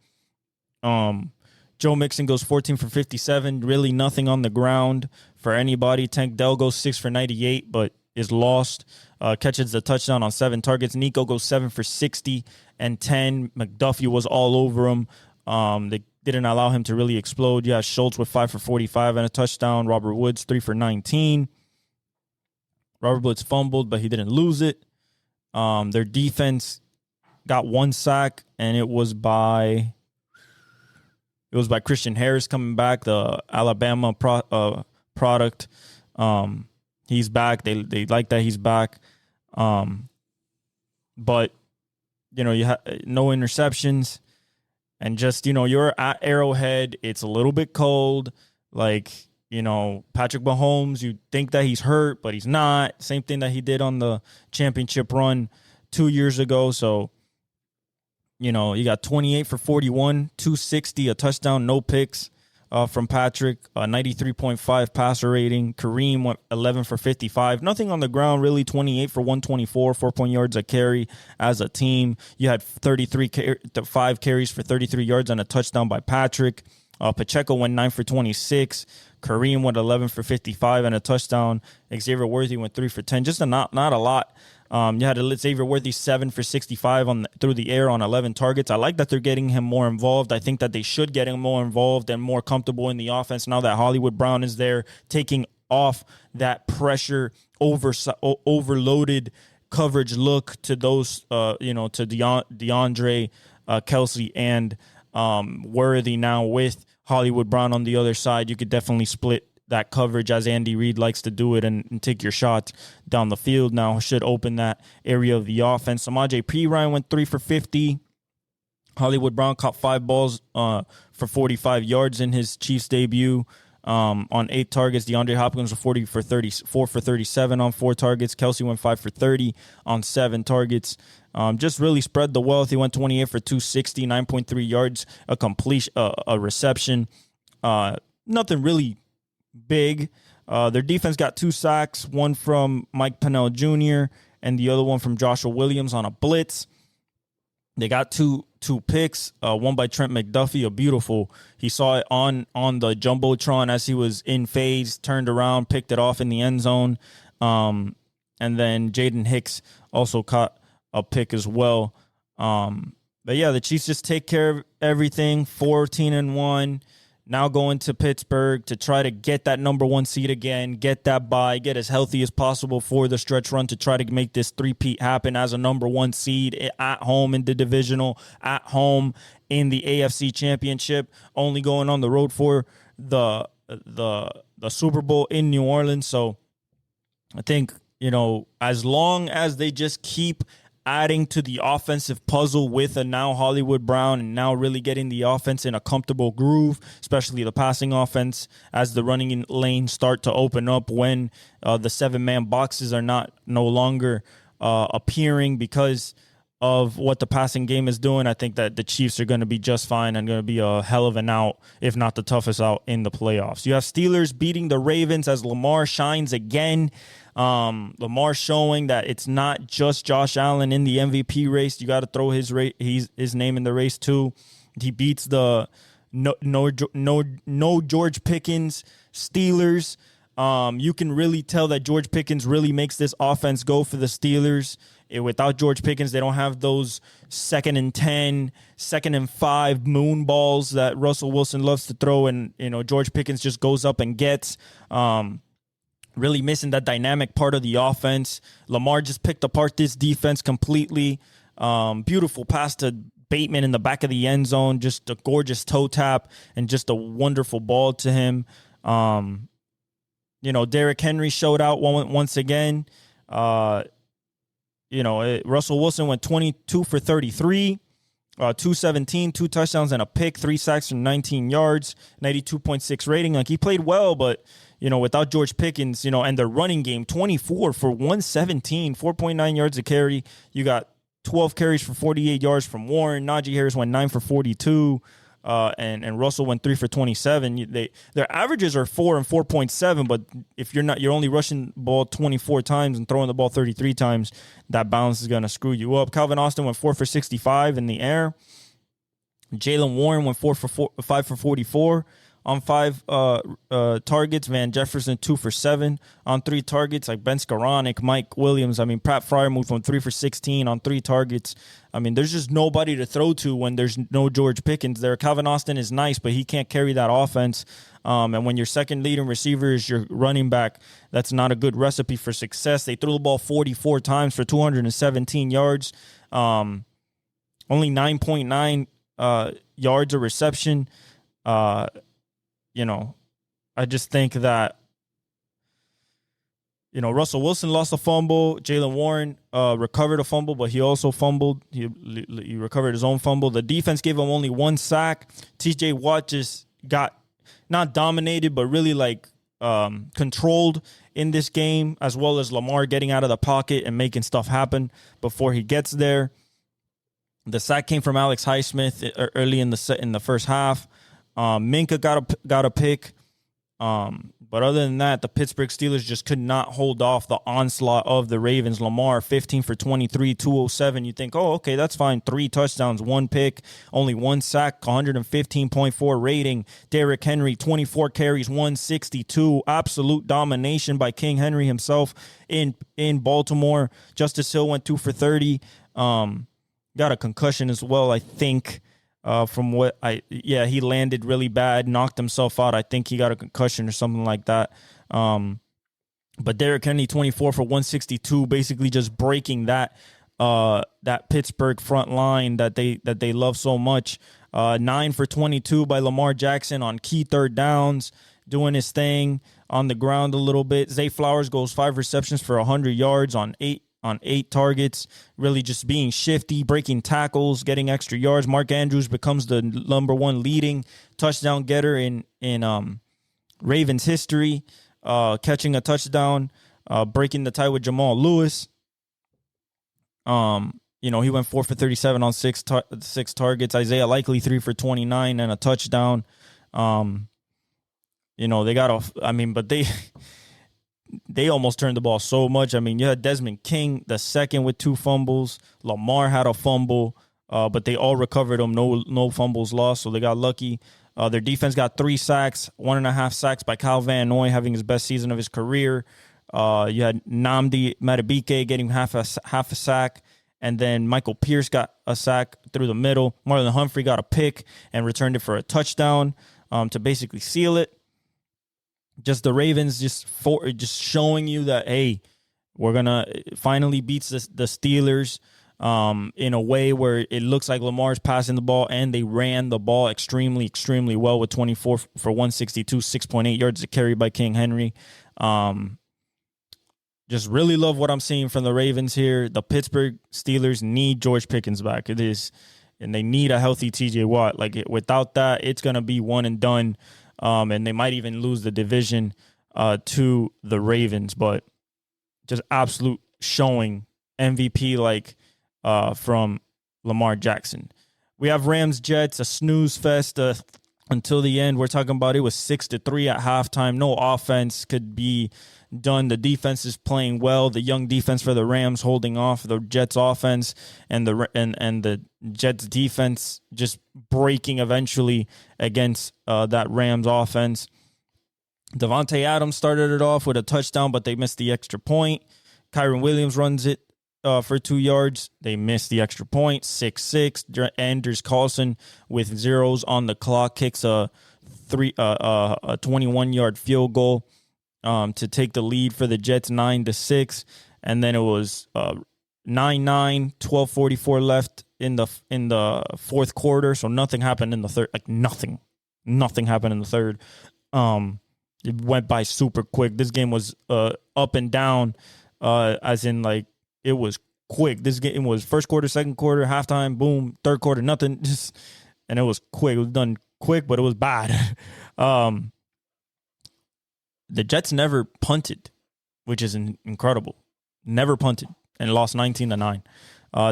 [SPEAKER 2] Joe Mixon goes 14 for 57, really nothing on the ground for anybody. Tank Dell goes 6 for 98, but is lost. Catches the touchdown on 7 targets. Nico goes 7 for 60 and 10. McDuffie was all over him. They didn't allow him to really explode. Yeah, Schultz with 5 for 45 and a touchdown. Robert Woods 3 for 19. Robert Woods fumbled, but he didn't lose it. Their defense got 1 sack, and it was by Christian Harris coming back, the Alabama product. He's back. They like that he's back. But, you have no interceptions. And just, you're at Arrowhead. It's a little bit cold. Patrick Mahomes, you think that he's hurt, but he's not. Same thing that he did on the championship run 2 years ago. So, you got 28 for 41, 260, a touchdown, no picks from Patrick, 93.5 passer rating. Kareem went 11 for 55. Nothing on the ground, really. 28 for 124, 4 yards a carry as a team. You had 5 carries for 33 yards and a touchdown by Patrick. Pacheco went 9 for 26. Kareem went 11 for 55 and a touchdown. Xavier Worthy went 3 for 10. Just not a lot. You had Xavier Worthy 7 for 65 through the air on 11 targets. I like that they're getting him more involved. I think that they should get him more involved and more comfortable in the offense now that Hollywood Brown is there, taking off that pressure, overloaded coverage look to those, to DeAndre, Kelsey, and Worthy. Now with Hollywood Brown on the other side, you could definitely split that coverage as Andy Reid likes to do it and take your shots down the field. Now should open that area of the offense. Samaje Perine went 3 for 50. Hollywood Brown caught 5 balls for 45 yards in his Chiefs debut on 8 targets. DeAndre Hopkins was 4 for 37 on 4 targets. Kelsey went 5 for 30 on 7 targets. Just really spread the wealth. He went 28 for 260, 9.3 yards, a reception. Nothing really big. Their defense got 2 sacks, one from Mike Pennell Jr. and the other one from Joshua Williams on a blitz. They got two picks, one by Trent McDuffie, he saw it on the Jumbotron as he was in phase, turned around, picked it off in the end zone. And then Jaden Hicks also caught a pick as well. But yeah, the Chiefs just take care of everything, 14-1. Now going to Pittsburgh to try to get that number 1 seed again, get that bye, get as healthy as possible for the stretch run to try to make this three-peat happen as a number 1 seed at home in the divisional, at home in the AFC Championship, only going on the road for the Super Bowl in New Orleans. So I think, as long as they just keep adding to the offensive puzzle with a now Hollywood Brown and now really getting the offense in a comfortable groove, especially the passing offense as the running lanes start to open up when the 7-man boxes are no longer appearing because of what the passing game is doing. I think that the Chiefs are going to be just fine and going to be a hell of an out, if not the toughest out in the playoffs. You have Steelers beating the Ravens as Lamar shines again. Lamar showing that it's not just Josh Allen in the MVP race. You got to throw his name in the race too. He beats the no George Pickens Steelers. You can really tell that George Pickens really makes this offense go for the Steelers. Without George Pickens, they don't have those 2nd and 10, 2nd and 5 moon balls that Russell Wilson loves to throw, and George Pickens just goes up and gets. Really missing that dynamic part of the offense. Lamar just picked apart this defense completely. Beautiful pass to Bateman in the back of the end zone, just a gorgeous toe tap and just a wonderful ball to him. Derrick Henry showed out once again. Russell Wilson went 22 for 33, 217, 2 touchdowns and a pick, 3 sacks from 19 yards, 92.6 rating. Like, he played well, but, without George Pickens, and their running game, 24 for 117, 4.9 yards a carry. You got 12 carries for 48 yards from Warren. Najee Harris went 9 for 42. And Russell went 3 for 27. Their averages are 4 and 4.7, but if you're only rushing the ball 24 times and throwing the ball 33 times, that balance is going to screw you up. Calvin Austin went 4 for 65 in the air. Jaylen Warren went 5 for 44 on 5 targets. Van Jefferson 2 for 7 on 3 targets. Like Ben Skoranek, Mike Williams. Pat Fryermuth went 3 for 16 on 3 targets. There's just nobody to throw to when there's no George Pickens there. Calvin Austin is nice, but he can't carry that offense. And when your second leading receiver is your running back, that's not a good recipe for success. They threw the ball 44 times for 217 yards. Only 9.9 yards of reception. I just think that, Russell Wilson lost a fumble. Jaylen Warren recovered a fumble, but he also fumbled. He recovered his own fumble. The defense gave him only 1 sack. TJ Watt just got not dominated, but really controlled in this game, as well as Lamar getting out of the pocket and making stuff happen before he gets there. The sack came from Alex Highsmith early in the first half. Minka got a pick. But other than that, the Pittsburgh Steelers just could not hold off the onslaught of the Ravens. Lamar, 15 for 23, 207. You think, oh, okay, that's fine. 3 touchdowns, 1 pick, only 1 sack, 115.4 rating. Derrick Henry, 24 carries, 162. Absolute domination by King Henry himself in Baltimore. Justice Hill went 2 for 30. Got a concussion as well, I think. He landed really bad, knocked himself out. I think he got a concussion or something like that. But Derrick Henry, 24 for 162, basically just breaking that Pittsburgh front line that they love so much. 9 for 22 by Lamar Jackson on key third downs, doing his thing on the ground a little bit. Zay Flowers goes 5 receptions for 100 yards on 8 targets, really just being shifty, breaking tackles, getting extra yards. Mark Andrews becomes the number 1 leading touchdown getter in Ravens history, catching a touchdown, breaking the tie with Jamal Lewis. He went 4 for 37 on 6 targets. Isaiah Likely 3 for 29 and a touchdown. They almost turned the ball so much. You had Desmond King, the second, with 2 fumbles. Lamar had a fumble, but they all recovered them. No fumbles lost, so they got lucky. Their defense got 3 sacks, 1.5 sacks by Kyle Van Noy, having his best season of his career. You had Nnamdi Madubuike getting half a sack, and then Michael Pierce got a sack through the middle. Marlon Humphrey got a pick and returned it for a touchdown to basically seal it. Just the Ravens just showing you that, hey, we're going to finally beat the Steelers in a way where it looks like Lamar's passing the ball, and they ran the ball extremely, extremely well with 24 for 162, 6.8 yards a carry by King Henry. Just really love what I'm seeing from the Ravens here. The Pittsburgh Steelers need George Pickens back. It is, and they need a healthy TJ Watt. Without that, it's going to be one and done. And they might even lose the division to the Ravens, but just absolute showing MVP from Lamar Jackson. We have Rams-Jets, a snooze fest until the end. We're talking about it was 6-3 at halftime. No offense could be done. The defense is playing well. The young defense for the Rams holding off the Jets offense, and the Jets defense just breaking eventually against that Rams offense. Devontae Adams started it off with a touchdown, but they missed the extra point. Kyren Williams runs it for 2 yards. They missed the extra point. 6-6. Anders Carlson with zeros on the clock kicks a 21-yard field goal to take the lead for the Jets 9-6. And then it was 9-9, 12:44 left in the fourth quarter. So nothing happened in the third. Like nothing happened in the third. It went by super quick. This game was up and down, as in like it was quick. This game was first quarter, second quarter, halftime, boom, third quarter, nothing. And it was quick. It was done quick, but it was bad. The Jets never punted, which is incredible. Never punted and lost 19-9.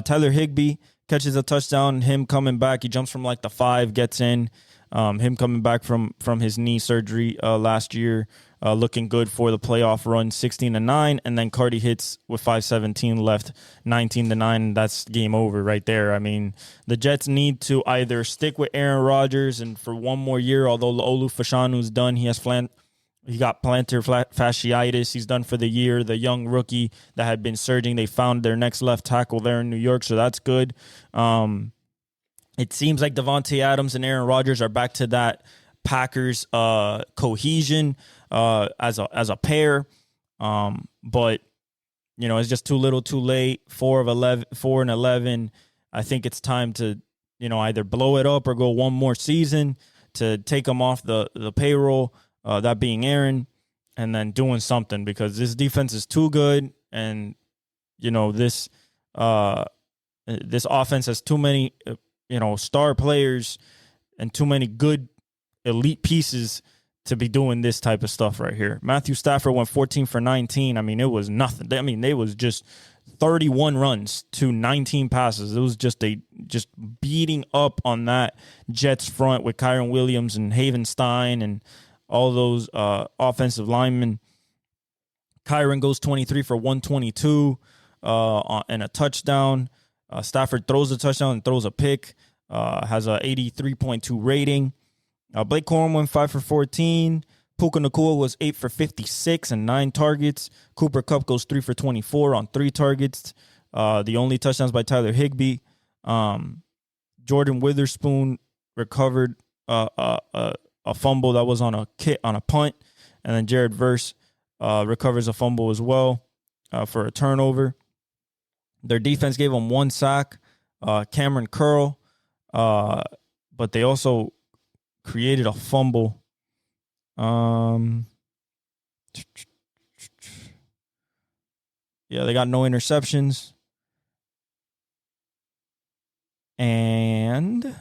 [SPEAKER 2] Tyler Higbee catches a touchdown. Him coming back, he jumps from like the 5, gets in. Him coming back from his knee surgery last year, looking good for the playoff run, 16-9, and then Cardi hits with 5:17 left, 19-9. That's game over right there. I mean, the Jets need to either stick with Aaron Rodgers and for one more year, although Olu Fashanu's done, he got plantar fasciitis. He's done for the year. The young rookie that had been surging, they found their next left tackle there in New York, so that's good. It seems like Devontae Adams and Aaron Rodgers are back to that Packers cohesion as a pair. But you know, it's just too little, too late. 4-11. I think it's time to, you know, either blow it up or go one more season to take them off the payroll. That being Aaron, and then doing something, because this defense is too good, and you know this offense has too many star players and too many good elite pieces to be doing this type of stuff right here. Matthew Stafford went 14 for 19. I mean, it was nothing. I mean, they was just 31 runs to 19 passes. It was just beating up on that Jets front with Kyren Williams and Havenstein and all those offensive linemen. Kyren goes 23 for 122 and a touchdown. Stafford throws a touchdown and throws a pick. Has a 83.2 rating. Blake Corum went 5 for 14. Puka Nacua was 8 for 56 and 9 targets. Cooper Kupp goes 3 for 24 on 3 targets. The only touchdowns by Tyler Higbee. Jordan Witherspoon recovered a fumble that was on a punt, and then Jared Verse recovers a fumble as well for a turnover. Their defense gave them 1 sack, Cameron Curl, but they also created a fumble. They got no interceptions. And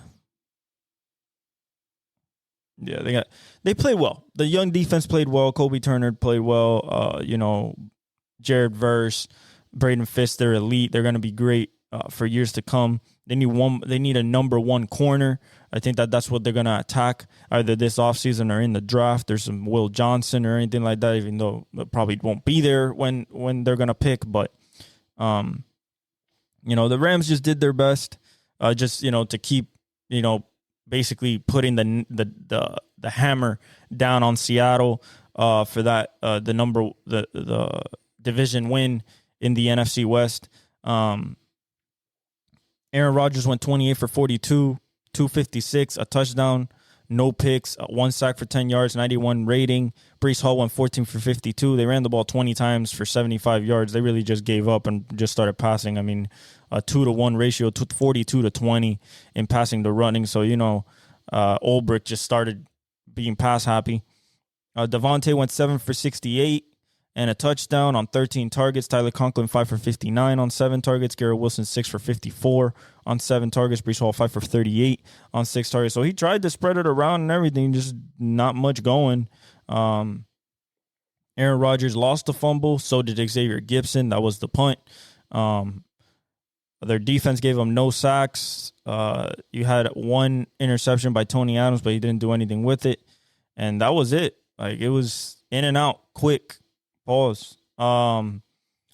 [SPEAKER 2] they played well. The young defense played well. Kobe Turner played well. Jared Verse, Braden Fisk, they're elite. They're going to be great for years to come. They need a number 1 corner. I think that's what they're going to attack either this offseason or in the draft. There's some Will Johnson or anything like that, even though it probably won't be there when they're going to pick. But, the Rams just did their best to keep, basically putting the hammer down on Seattle for that the division win in the NFC West. Aaron Rodgers went 28 for 42, 256, a touchdown, no picks, 1 sack for 10 yards, 91 rating. Breece Hall went 14 for 52. They ran the ball 20 times for 75 yards. They really just gave up and just started passing. I mean, a 2-to-1 ratio, 42-20 in passing to running. So, Ulbrich just started being pass happy. Devontae went 7 for 68 and a touchdown on 13 targets. Tyler Conklin 5 for 59 on 7 targets. Garrett Wilson 6 for 54 on 7 targets. Breece Hall 5 for 38 on 6 targets. So he tried to spread it around and everything, just not much going. Aaron Rodgers lost a fumble. So did Xavier Gibson. That was the punt. Their defense gave them no sacks. You had 1 interception by Tony Adams, but he didn't do anything with it. And that was it. Like, it was in and out, quick. Pause. All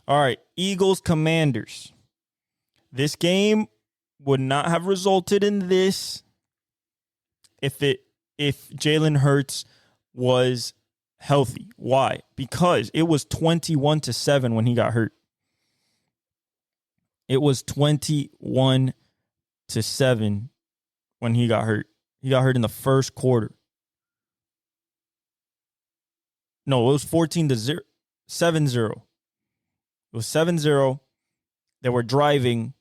[SPEAKER 2] right, Eagles Commanders. This game would not have resulted in this if Jalen Hurts was healthy. Why? Because it was 21-7 when he got hurt. It was 21-7 when he got hurt. He got hurt in the first quarter. No, it was 14-0, 7-0. It was 7-0. They were driving,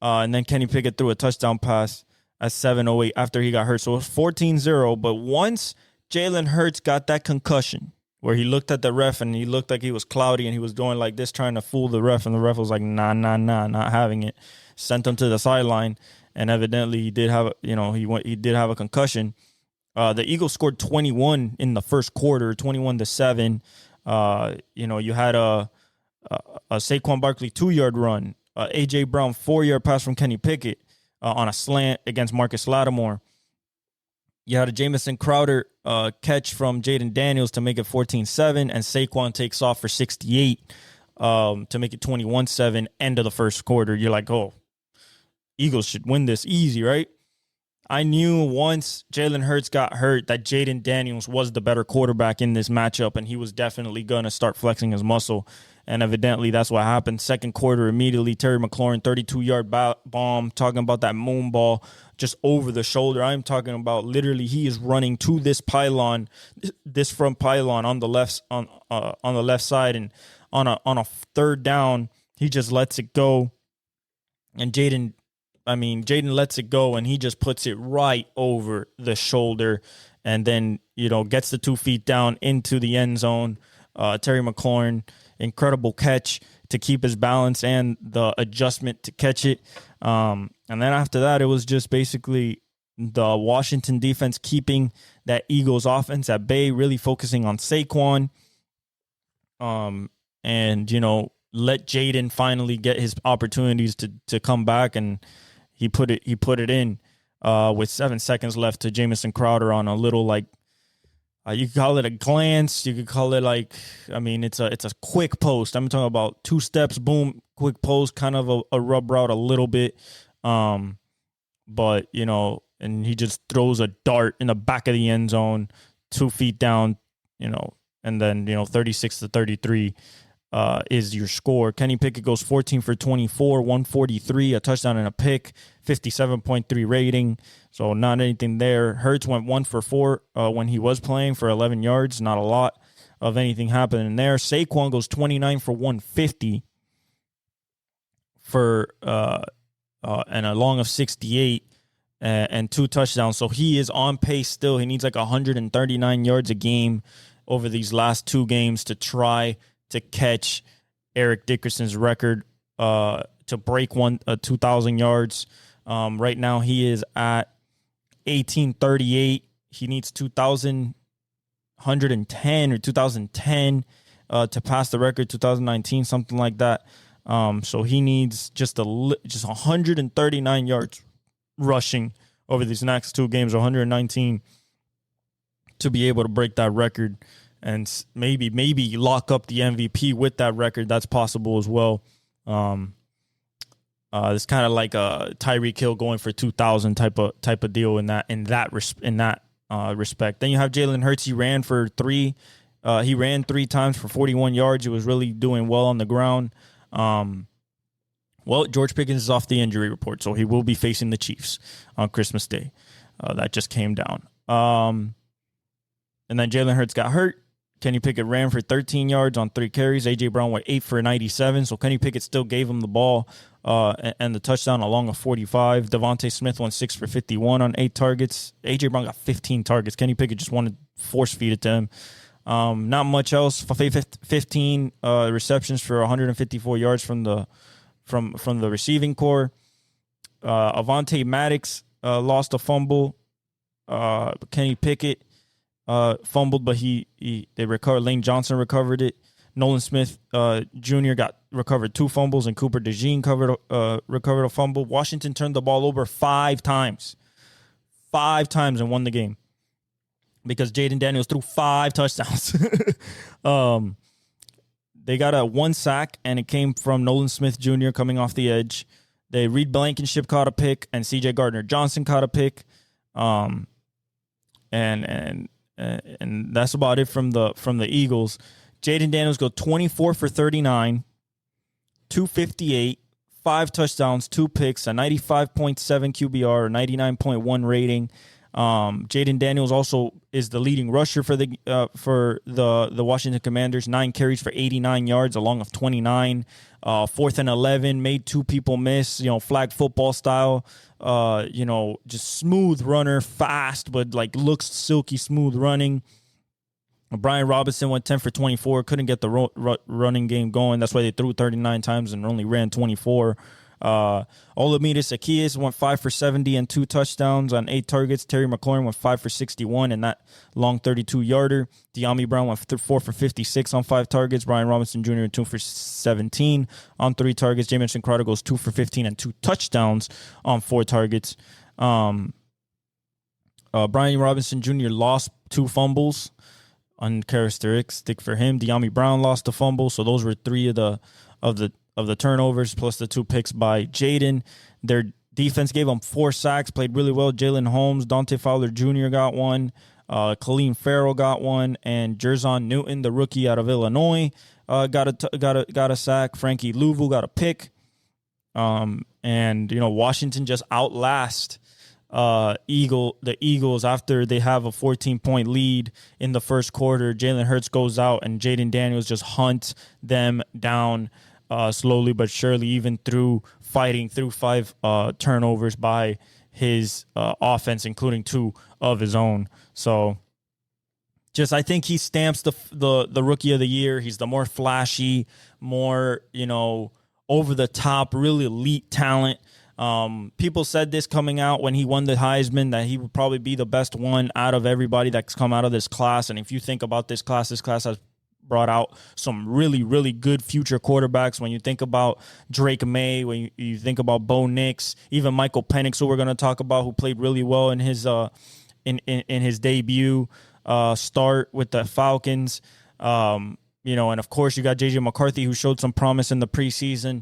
[SPEAKER 2] and then Kenny Pickett threw a touchdown pass at 7:08 after he got hurt. So it was 14-0. But once Jalen Hurts got that concussion, where he looked at the ref and he looked like he was cloudy and he was doing like this, trying to fool the ref, and the ref was like, nah, not having it. Sent him to the sideline, and evidently he did have, he did have a concussion. The Eagles scored 21 in the first quarter, 21-7. You had a Saquon Barkley 2-yard run, A.J. Brown 4-yard pass from Kenny Pickett on a slant against Marcus Lattimore. You had a Jamison Crowder catch from Jaden Daniels to make it 14-7, and Saquon takes off for 68 to make it 21-7, end of the first quarter. You're like, oh, Eagles should win this easy, right? I knew once Jalen Hurts got hurt that Jaden Daniels was the better quarterback in this matchup, and he was definitely going to start flexing his muscle. And evidently that's what happened. Second quarter, immediately, Terry McLaurin, 32-yard bomb, talking about that moon ball just over the shoulder. I'm talking about literally he is running to this pylon, this front pylon on the left side, and on a third down, he just lets it go. And Jaden lets it go, and he just puts it right over the shoulder, and then, gets the 2 feet down into the end zone. Terry McLaurin, incredible catch to keep his balance and the adjustment to catch it. And then after that, it was just basically the Washington defense keeping that Eagles offense at bay, really focusing on Saquon. And, let Jaden finally get his opportunities to come back, and he put it in with 7 seconds left to Jamison Crowder on a little, you could call it a glance. You could call it it's a quick post. I'm talking about 2 steps, boom, quick post, kind of a rub route a little bit. But, and he just throws a dart in the back of the end zone, 2 feet down, and then, 36-33. Is your score. Kenny Pickett goes 14 for 24, 143, a touchdown and a pick, 57.3 rating. So not anything there. Hurts went 1 for 4 when he was playing for 11 yards. Not a lot of anything happening there. Saquon goes 29 for 150 for and a long of 68 and 2 touchdowns. So he is on pace still. He needs 139 yards a game over these last 2 games to try to catch Eric Dickerson's record to break 2,000 yards. Right now he is at 1838. He needs 2,110 or 2010 to pass the record, 2019, something like that. So he needs just 139 yards rushing over these next 2 games, 119 to be able to break that record. And maybe lock up the MVP with that record. That's possible as well. It's kind of like a Tyreek Hill going for 2,000 type of deal in that respect. Then you have Jalen Hurts. He ran 3 times for 41 yards. He was really doing well on the ground. George Pickens is off the injury report, so he will be facing the Chiefs on Christmas Day. That just came down. And then Jalen Hurts got hurt. Kenny Pickett ran for 13 yards on 3 carries. A.J. Brown went 8 for 97. So Kenny Pickett still gave him the ball and the touchdown along of 45. Devontae Smith went 6 for 51 on 8 targets. A.J. Brown got 15 targets. Kenny Pickett just wanted to force feed it to him. Not much else. 15 receptions for 154 yards from the receiving core. Avonte Maddox lost a fumble. Kenny Pickett fumbled, but they recovered. Lane Johnson recovered it. Nolan Smith Jr. recovered 2 fumbles, and Cooper DeJean recovered a fumble. Washington turned the ball over 5 times. 5 times and won the game because Jaden Daniels threw 5 touchdowns. They got a 1 sack, and it came from Nolan Smith Jr. coming off the edge. Reed Blankenship caught a pick, and C.J. Gardner-Johnson caught a pick. And and that's about it from the Eagles. Jaden Daniels go 24 for 39, 258, 5 touchdowns, 2 picks, a 95.7 QBR, a 99.1 rating. Jaden Daniels also is the leading rusher for the Washington Commanders, 9 carries for 89 yards, a long of 29. 4th and 11, made 2 people miss, flag football style. Just smooth runner, fast, but like looks silky smooth running. Brian Robinson went 10 for 24, couldn't get the running game going. That's why they threw 39 times and only ran 24. Olamide Zaccheaus went 5 for 70 and 2 touchdowns on 8 targets. Terry McLaurin went 5 for 61 and that long 32-yarder. De'Ami Brown went 4 for 56 on 5 targets. Brian Robinson Jr. 2 for 17 on 3 targets. Jamison Crowder goes 2 for 15 and 2 touchdowns on 4 targets. Brian Robinson Jr. lost 2 fumbles, uncharacteristic for him. De'Ami Brown lost a fumble, so those were 3 of the turnovers, plus the 2 picks by Jaden. Their defense gave them 4 sacks, played really well. Jalen Holmes, Dante Fowler Jr. got 1, Khalil Farrell got 1, and Jerzon Newton, the rookie out of Illinois, got a sack. Frankie Louvu got a pick. Washington just outlast the Eagles after they have a 14-point lead in the first quarter. Jalen Hurts goes out, and Jaden Daniels just hunts them down. Slowly but surely, even fighting through 5 turnovers by his offense, including 2 of his own. So, I think he stamps the rookie of the year. He's the more flashy, more over the top, really elite talent. People said this coming out when he won the Heisman, that he would probably be the best one out of everybody that's come out of this class. And if you think about this class has brought out some really, really good future quarterbacks. When you think about Drake May, when you think about Bo Nix, even Michael Penix, who we're going to talk about, who played really well in his in his debut start with the Falcons. And of course you got JJ McCarthy, who showed some promise in the preseason.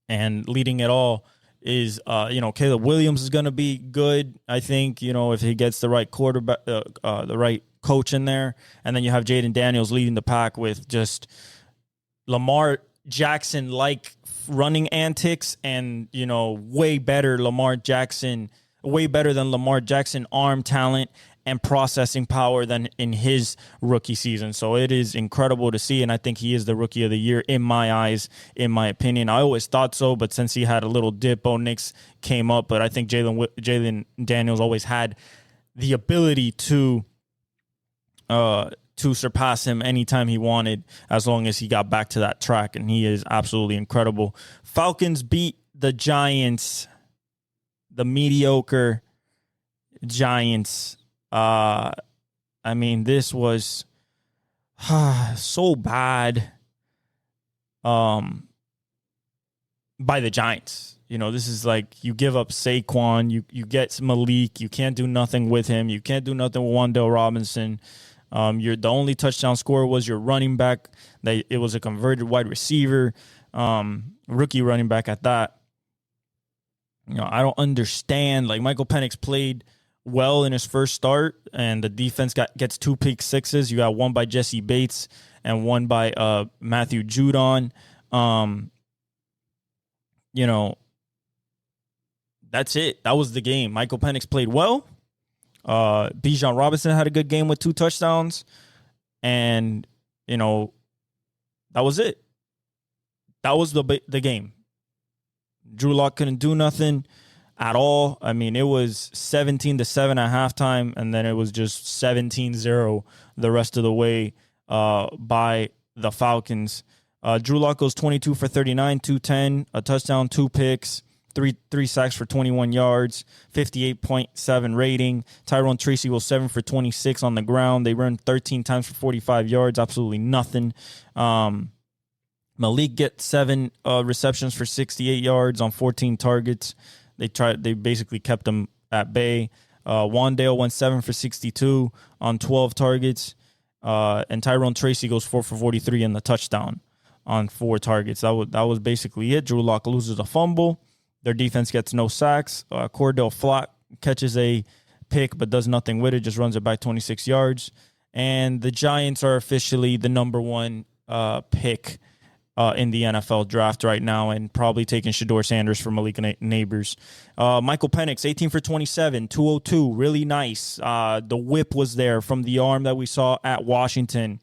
[SPEAKER 2] And leading it all is Caleb Williams is going to be good, I think, if he gets the right quarterback, the right coach in there. And then you have Jaden Daniels leading the pack with just Lamar Jackson-like running antics and, way better than Lamar Jackson arm talent and processing power than in his rookie season. So it is incredible to see, and I think he is the rookie of the year in my eyes, in my opinion. I always thought so, but since he had a little dip, Bo Nix came up, but I think Jaden Daniels always had the ability to surpass him anytime he wanted, as long as he got back to that track, and he is absolutely incredible. Falcons beat the Giants, the mediocre Giants. This was so bad by the Giants. This is like you give up Saquon, you get Malik, you can't do nothing with him, you can't do nothing with Wan'Dale Robinson. The only touchdown scorer was your running back. It was a converted wide receiver, rookie running back at that. I don't understand. Like, Michael Penix played well in his first start, and the defense gets 2 pick sixes. You got one by Jesse Bates and one by Matthew Judon. That's it. That was the game. Michael Penix played well. Bijan Robinson had a good game with 2 touchdowns, and that was it. That was the game. Drew Lock couldn't do nothing at all. It was 17-7 at halftime, and then it was just 17-0 the rest of the way by the Falcons. Drew Lock goes 22 for 39, 210, a touchdown, 2 picks, three sacks for 21 yards, 58.7 rating. Tyrone Tracy goes 7 for 26 on the ground. They run 13 times for 45 yards, absolutely nothing. Malik gets 7 receptions for 68 yards on 14 targets. They basically kept him at bay. Wan'Dale went 7 for 62 on 12 targets. And Tyrone Tracy goes 4 for 43 in the touchdown on 4 targets. That was basically it. Drew Lock loses a fumble. Their defense gets no sacks. Cordell Flott catches a pick, but does nothing with it, just runs it back 26 yards. And the Giants are officially the number one pick in the NFL draft right now, and probably taking Shedeur Sanders from Malik Neighbors. Michael Penix, 18 for 27, 202, really nice. The whip was there from the arm that we saw at Washington.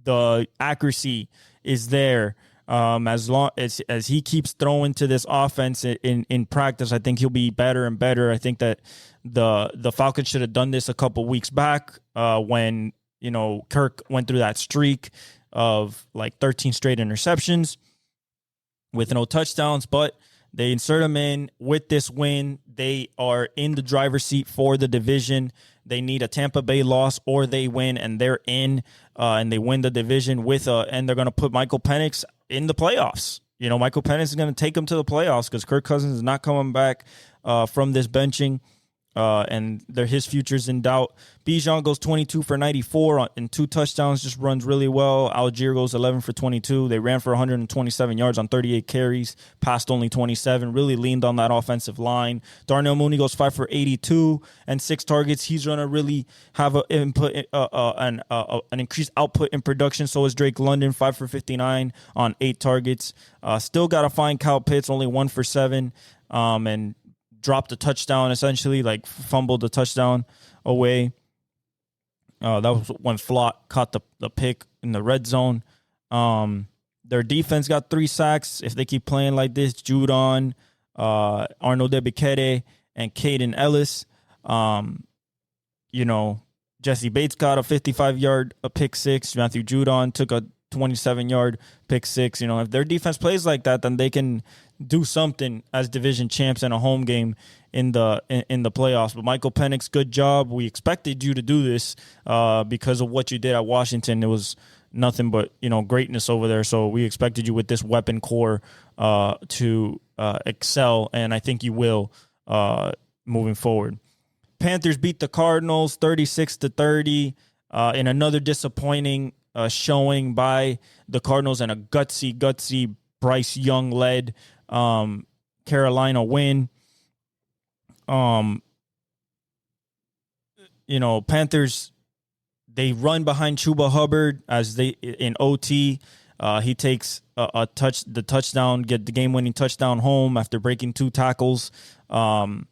[SPEAKER 2] The accuracy is there. As long as he keeps throwing to this offense in practice, I think he'll be better and better. I think that the Falcons should have done this a couple weeks back when Kirk went through that streak of like 13 straight interceptions with no touchdowns, but they insert him in with this win. They are in the driver's seat for the division. They need a Tampa Bay loss or they win, and they're in, and they win the division and they're going to put Michael Penix in the playoffs. Michael Penix is going to take them to the playoffs because Kirk Cousins is not coming back from this benching. And his future's in doubt. Bijan goes 22 for 94 and 2 touchdowns, just runs really well. Algier goes 11 for 22. They ran for 127 yards on 38 carries, passed only 27, really leaned on that offensive line. Darnell Mooney goes 5 for 82 and 6 targets. He's going to really have an increased output in production. So is Drake London, 5 for 59 on 8 targets. Still got to find Kyle Pitts, only 1 for 7, and dropped a touchdown, essentially, like fumbled the touchdown away. That was when Flott caught the pick in the red zone. Their defense got 3 sacks. If they keep playing like this, Judon, Arnold Ebikere, and Caden Ellis. Jesse Bates got a 55-yard pick 6. Matthew Judon took a 27-yard pick 6. If their defense plays like that, then they can do something as division champs in a home game in the playoffs. But Michael Penix, good job. We expected you to do this because of what you did at Washington. It was nothing but greatness over there. So we expected you with this weapon core to excel, and I think you will moving forward. Panthers beat the Cardinals 36-30 in another disappointing showing by the Cardinals, and a gutsy Bryce Young led Carolina win. Panthers, they run behind Chuba Hubbard as they in OT. He takes the touchdown, get the game-winning touchdown home after breaking 2 tackles. Bryce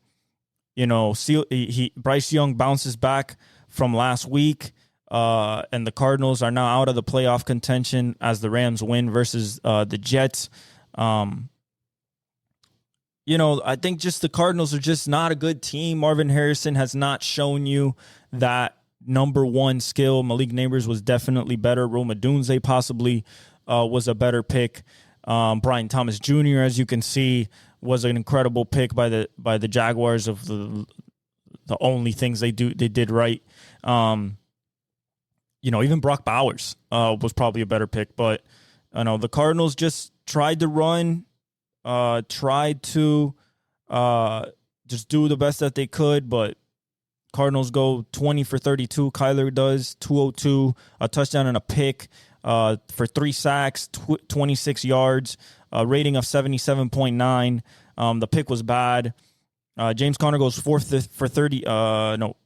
[SPEAKER 2] Young bounces back from last week. And the Cardinals are now out of the playoff contention as the Rams win versus the Jets. I think just the Cardinals are just not a good team. Marvin Harrison has not shown you that number one skill. Malik Neighbors was definitely better. Rome Odunze possibly was a better pick. Brian Thomas Jr., as you can see, was an incredible pick by the Jaguars of the only things they did right. Even Brock Bowers was probably a better pick, but the Cardinals just tried to run, tried to just do the best that they could, but Cardinals go 20 for 32. Kyler does 202, a touchdown and a pick for 3 sacks, 26 yards, a rating of 77.9. The pick was bad. James Conner goes 4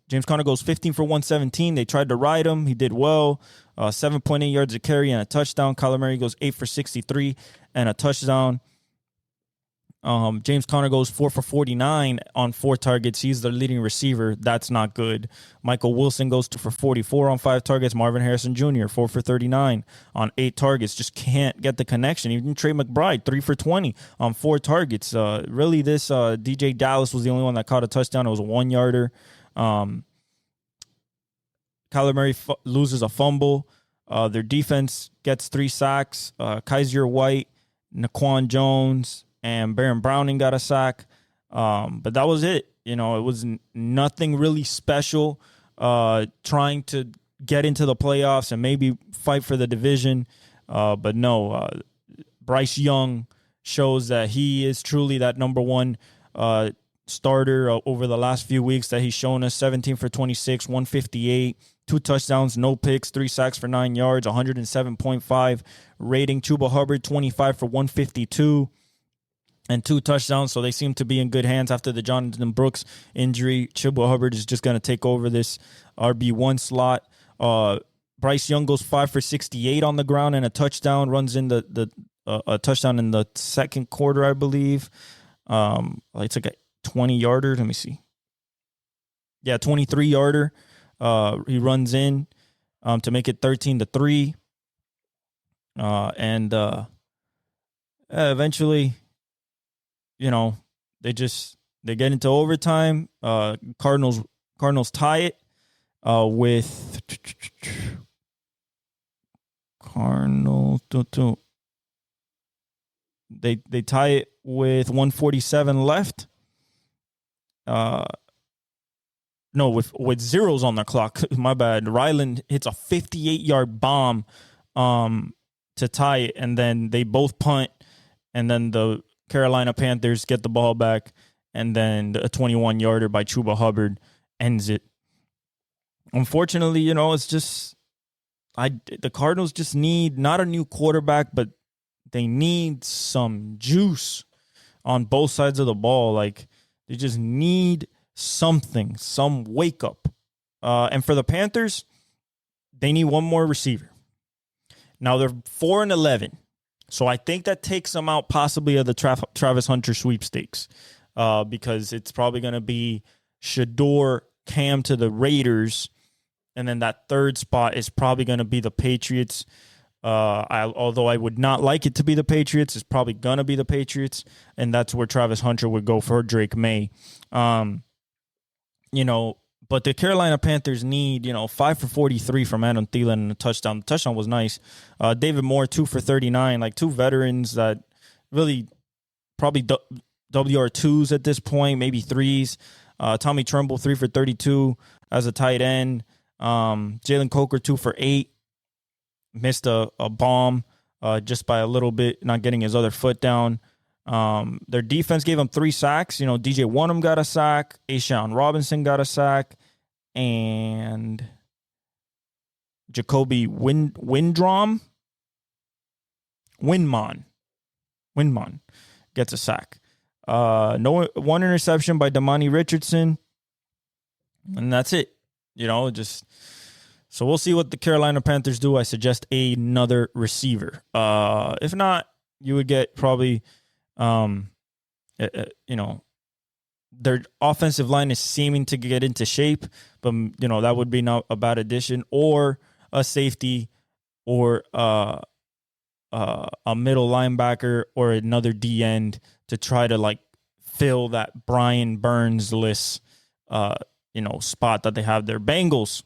[SPEAKER 2] James Conner goes 15 for 117. They tried to ride him. He did well. 7.8 yards a carry and a touchdown. Kyler Murray goes 8 for 63 and a touchdown. James Conner goes 4 for 49 on 4 targets. He's the leading receiver. That's not good. Michael Wilson goes 2 for 44 on 5 targets. Marvin Harrison Jr., 4 for 39 on 8 targets. Just can't get the connection. Even Trey McBride, 3 for 20 on 4 targets. Really, this DJ Dallas was the only one that caught a touchdown. It was a 1-yarder. Kyler Murray loses a fumble. Their defense gets 3 sacks. Kaiser White, Naquan Jones, and Baron Browning got a sack. But that was it. It was nothing really special. Trying to get into the playoffs and maybe fight for the division. But no, Bryce Young shows that he is truly that number one starter over the last few weeks that he's shown us. 17 for 26, 158, 2 touchdowns, no picks, 3 sacks for 9 yards, 107.5 rating. Chuba Hubbard, 25 for 152. and 2 touchdowns, so they seem to be in good hands after the Jonathan Brooks injury. Chuba Hubbard is just going to take over this RB1 slot. Bryce Young goes 5 for 68 on the ground and a touchdown, runs in a touchdown in the second quarter, I believe. It's like a 20-yarder. Let me see. Yeah, 23-yarder. He runs in to make it 13-3. And eventually, they get into overtime. Cardinals tie it with Cardinals. They tie it with 147 left. No, with zeros on the clock. My bad. Ryland hits a 58-yard bomb to tie it, and then they both punt, and then the Carolina Panthers get the ball back, and then a 21-yarder by Chuba Hubbard ends it. Unfortunately, it's just the Cardinals just need not a new quarterback, but they need some juice on both sides of the ball. Like, they just need something, some wake up. And for the Panthers, they need one more receiver. Now they're 4-11, so I think that takes them out possibly of the Travis Hunter sweepstakes, because it's probably going to be Shador, Cam to the Raiders, and then that third spot is probably going to be the Patriots. Although I would not like it to be the Patriots, it's probably going to be the Patriots, and that's where Travis Hunter would go for Drake May. But the Carolina Panthers need, 5 for 43 from Adam Thielen and a touchdown. The touchdown was nice. David Moore, 2 for 39, like 2 veterans that really probably WR2s at this point, maybe 3s. Tommy Tremble, 3 for 32 as a tight end. Jalen Coker, 2 for 8. Missed a bomb just by a little bit, not getting his other foot down. Their defense gave them 3 sacks. DJ Wonnum got a sack. Ashawn Robinson got a sack. And Jacoby Windmon gets a sack. One interception by Damani Richardson. And that's it. So we'll see what the Carolina Panthers do. I suggest another receiver. If not, you would get probably, their offensive line is seeming to get into shape, but, that would be not a bad addition, or a safety, or a middle linebacker, or another D end to try to fill that Brian Burns-less, spot that they have there. Bengals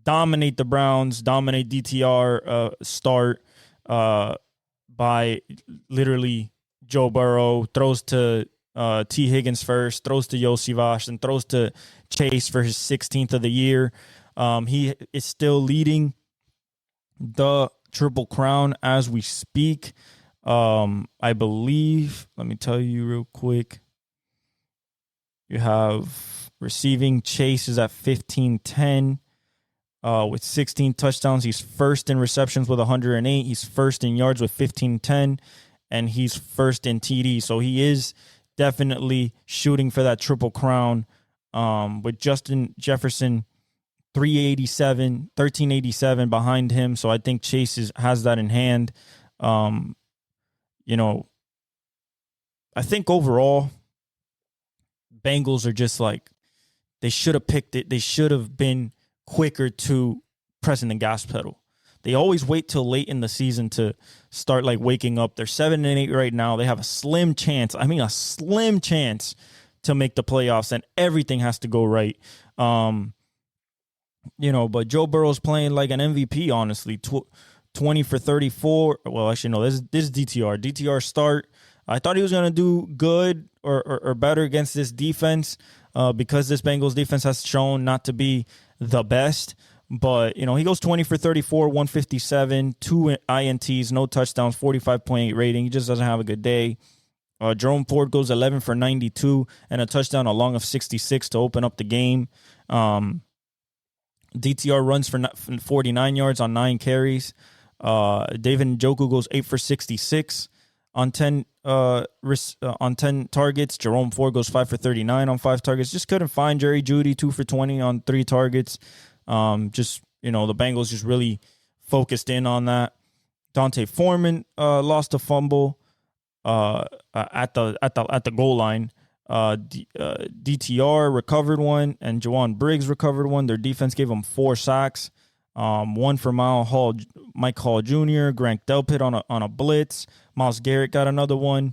[SPEAKER 2] dominate the Browns, dominate DTR start by literally Joe Burrow, throws to T. Higgins first, throws to Yosivas, and throws to Chase for his 16th of the year. He is still leading the Triple Crown as we speak. I believe, let me tell you real quick, you have receiving, Chase is at 15-10 with 16 touchdowns. He's first in receptions with 108. He's first in yards with 15-10, and he's first in TD. So he is definitely shooting for that Triple Crown, with Justin Jefferson 1387 behind him. So I think Chase has that in hand. I think overall, Bengals are just they should have picked it. They should have been quicker to pressing the gas pedal. They always wait till late in the season to start waking up. They're 7-8 right now. They have a slim chance. I mean, a slim chance to make the playoffs, and everything has to go right. But Joe Burrow's playing like an MVP, honestly. 20 for 34. Well, actually, no, this is DTR. DTR start. I thought he was going to do good or better against this defense because this Bengals defense has shown not to be the best. But, he goes 20 for 34, 157, 2 INTs, no touchdowns, 45.8 rating. He just doesn't have a good day. Jerome Ford goes 11 for 92 and a touchdown, a long of 66 to open up the game. DTR runs for 49 yards on 9 carries. David Njoku goes 8 for 66 on 10 targets. Jerome Ford goes 5 for 39 on 5 targets. Just couldn't find Jerry Jeudy, 2 for 20 on 3 targets. The Bengals just really focused in on that. Dante Foreman lost a fumble at the goal line. DTR recovered one, and Jawan Briggs recovered one. Their defense gave them 4 sacks. One for Mike Hall Jr., Grant Delpit on a blitz. Myles Garrett got another one,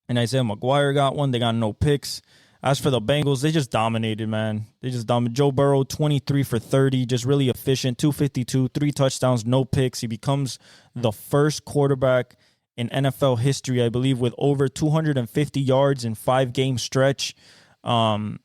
[SPEAKER 2] and Isaiah McGuire got one. They got no picks. As for the Bengals, they just dominated, man. They just dominated. Joe Burrow, 23 for 30, just really efficient, 252, 3 touchdowns, no picks. He becomes the first quarterback in NFL history, I believe, with over 250 yards in 5-game stretch, and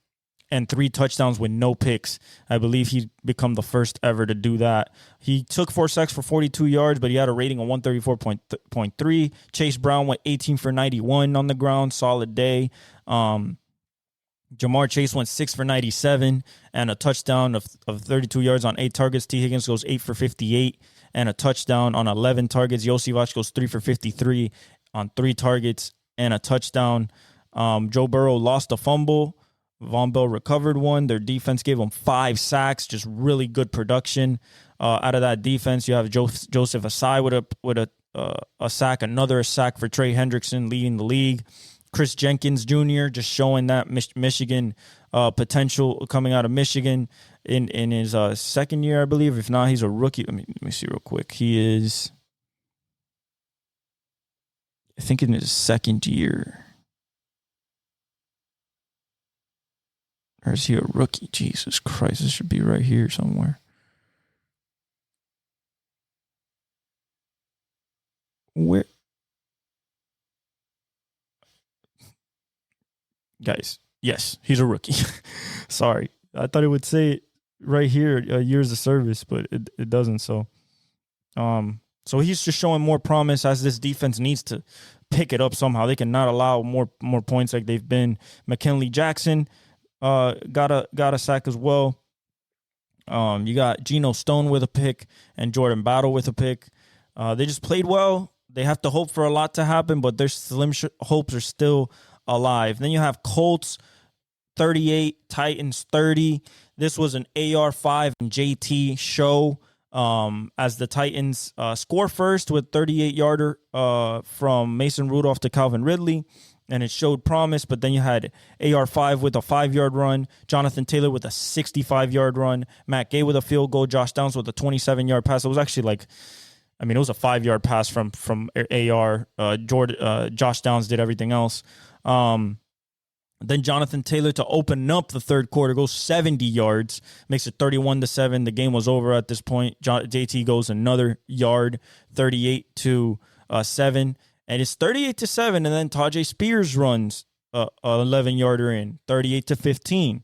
[SPEAKER 2] 3 touchdowns with no picks. I believe he's become the first ever to do that. He took 4 sacks for 42 yards, but he had a rating of 134.3. Chase Brown went 18 for 91 on the ground, solid day. Jamar Chase went 6 for 97 and a touchdown of 32 yards on 8 targets. T. Higgins goes 8 for 58 and a touchdown on 11 targets. Josivach goes 3 for 53 on 3 targets and a touchdown. Joe Burrow lost a fumble. Von Bell recovered one. Their defense gave them 5 sacks, just really good production. Out of that defense, you have Joseph Asai with a sack, another sack for Trey Hendrickson leading the league. Chris Jenkins Jr. just showing that Michigan potential coming out of Michigan in his second year, I believe. If not, he's a rookie. Let me see real quick. He is, I think, in his second year. Or is he a rookie? Jesus Christ, this should be right here somewhere. Where? Guys, yes, he's a rookie. Sorry. I thought it would say it right here, years of service, but it doesn't. So he's just showing more promise as this defense needs to pick it up somehow. They cannot allow more points like they've been. McKinley Jackson got a sack as well. You got Geno Stone with a pick and Jordan Battle with a pick. They just played well. They have to hope for a lot to happen, but their slim hopes are still alive. Then you have Colts 38, Titans 30. This was an AR5 and JT show as the Titans score first with 38-yarder from Mason Rudolph to Calvin Ridley, and it showed promise. But then you had AR5 with a 5-yard run, Jonathan Taylor with a 65-yard run, Matt Gay with a field goal, Josh Downs with a 27-yard pass. It was actually it was a 5-yard pass from AR. Josh Downs did everything else. Then Jonathan Taylor to open up the third quarter goes 70 yards, makes it 31-7. The game was over at this point. JT goes another yard, 38-7, and it's 38-7. And then Tajay Spears runs a 11-yarder in, 38-15.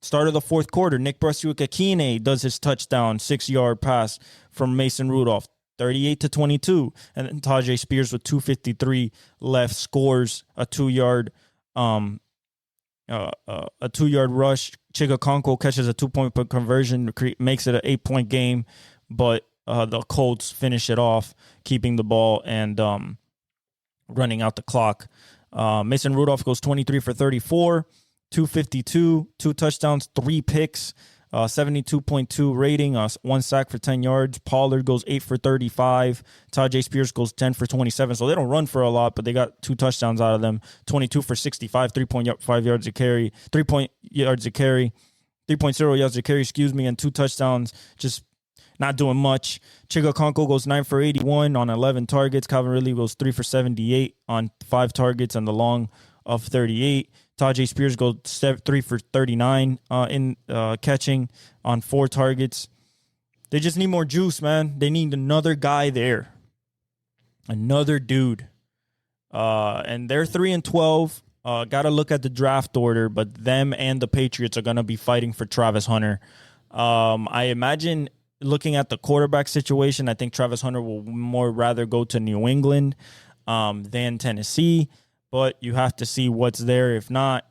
[SPEAKER 2] Start of the fourth quarter, Nick Brasuikakine does his touchdown, 6-yard pass from Mason Rudolph, 38-22. And then Tajay Spears with 2:53 left scores a 2-yard rush. Chigakonko catches a 2-point conversion, makes it an 8-point game, but the Colts finish it off, keeping the ball and running out the clock. Mason Rudolph goes 23 for 34, 252, 2 touchdowns, 3 picks, 72.2 rating, 1 sack for 10 yards. Pollard goes 8 for 35. Tajay Spears goes 10 for 27. So they don't run for a lot, but they got 2 touchdowns out of them. 22 for 65, 3.5 yards a carry, 3.0 yards a carry, and 2 touchdowns. Just not doing much. Chigakonko goes 9 for 81 on 11 targets. Calvin Ridley goes 3 for 78 on 5 targets and the long of 38. Tajay Spears goes 3 for 39 in catching on 4 targets. They just need more juice, man. They need another guy there. Another dude. And they're 3-12. Got to look at the draft order, but them and the Patriots are going to be fighting for Travis Hunter. I imagine looking at the quarterback situation, I think Travis Hunter will more rather go to New England than Tennessee. But you have to see what's there. If not,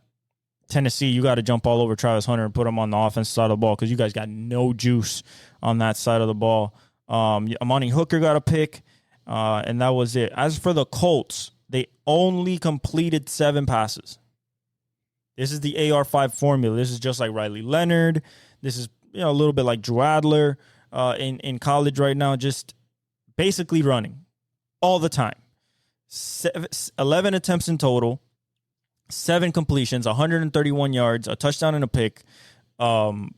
[SPEAKER 2] Tennessee, you got to jump all over Travis Hunter and put him on the offensive side of the ball because you guys got no juice on that side of the ball. Amani Hooker got a pick. And that was it. As for the Colts, they only completed 7 passes. This is the AR5 formula. This is just like Riley Leonard. This is a little bit like Drew Adler in college right now, just basically running all the time. 11 attempts in total, 7 completions, 131 yards, a touchdown and a pick, 1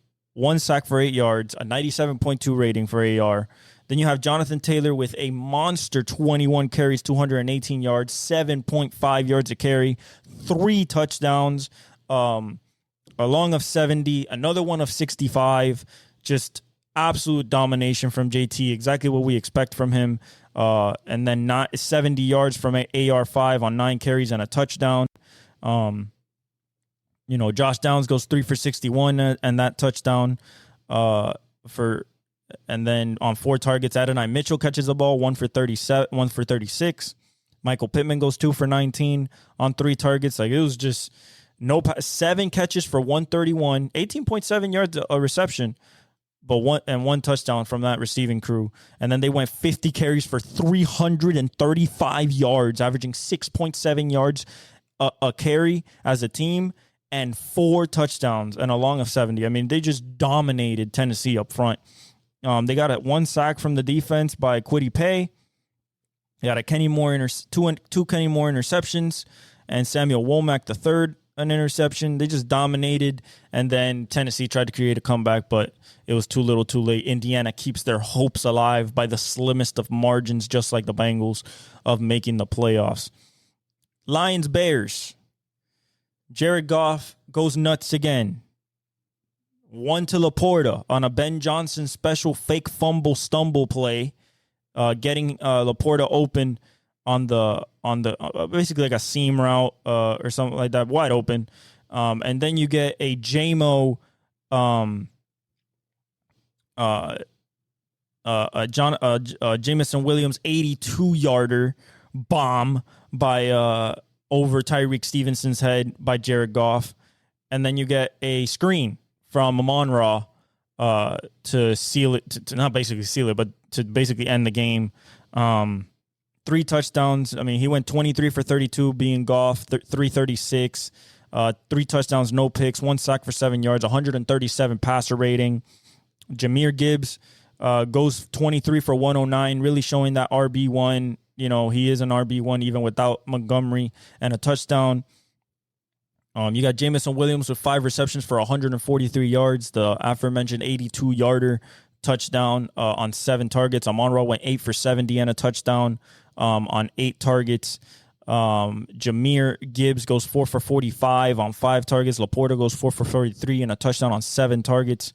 [SPEAKER 2] sack for 8 yards, a 97.2 rating for AR. Then you have Jonathan Taylor with a monster 21 carries, 218 yards, 7.5 yards a carry, 3 touchdowns, a long of 70, another one of 65. Just absolute domination from JT, exactly what we expect from him. And then not 70 yards from AR5 on 9 carries and a touchdown. Josh Downs goes 3 for 61 and that touchdown and then on 4 targets, Adonai Mitchell catches the ball, 1 for 37, 1 for 36. Michael Pittman goes 2 for 19 on 3 targets. Like, it was just 7 catches for 131, 18.7 yards a reception, but 1 touchdown from that receiving crew. And then they went 50 carries for 335 yards, averaging 6.7 yards a carry as a team, and 4 touchdowns and a long of 70. I mean, they just dominated Tennessee up front. They got 1 sack from the defense by Kwity Paye. They got 2 Kenny Moore interceptions, and Samuel Womack III an interception. They just dominated, and then Tennessee tried to create a comeback, but it was too little, too late. Indiana keeps their hopes alive by the slimmest of margins, just like the Bengals, of making the playoffs. Lions Bears. Jared Goff goes nuts again. 1 to Laporta on a Ben Johnson special fake fumble stumble play, getting Laporta open on the basically like a seam route or something like that, wide open. And then you get a Jamison Williams 82-yarder bomb by over Tyreek Stevenson's head by Jared Goff. And then you get a screen from Amon-Ra to seal it, to not basically seal it, but to basically end the game. 3 touchdowns. I mean, he went 23 for 32, being Goff, 336. 3 touchdowns, no picks, 1 sack for 7 yards, 137 passer rating. Jahmyr Gibbs goes 23 for 109, really showing that RB1. He is an RB1 even without Montgomery, and a touchdown. You got Jamison Williams with 5 receptions for 143 yards, the aforementioned 82-yarder touchdown on 7 targets. Amon-Ra went 8 for 70 and a touchdown on 8 targets. Jahmyr Gibbs goes 4 for 45 on 5 targets. Laporta goes 4 for 43 and a touchdown on 7 targets.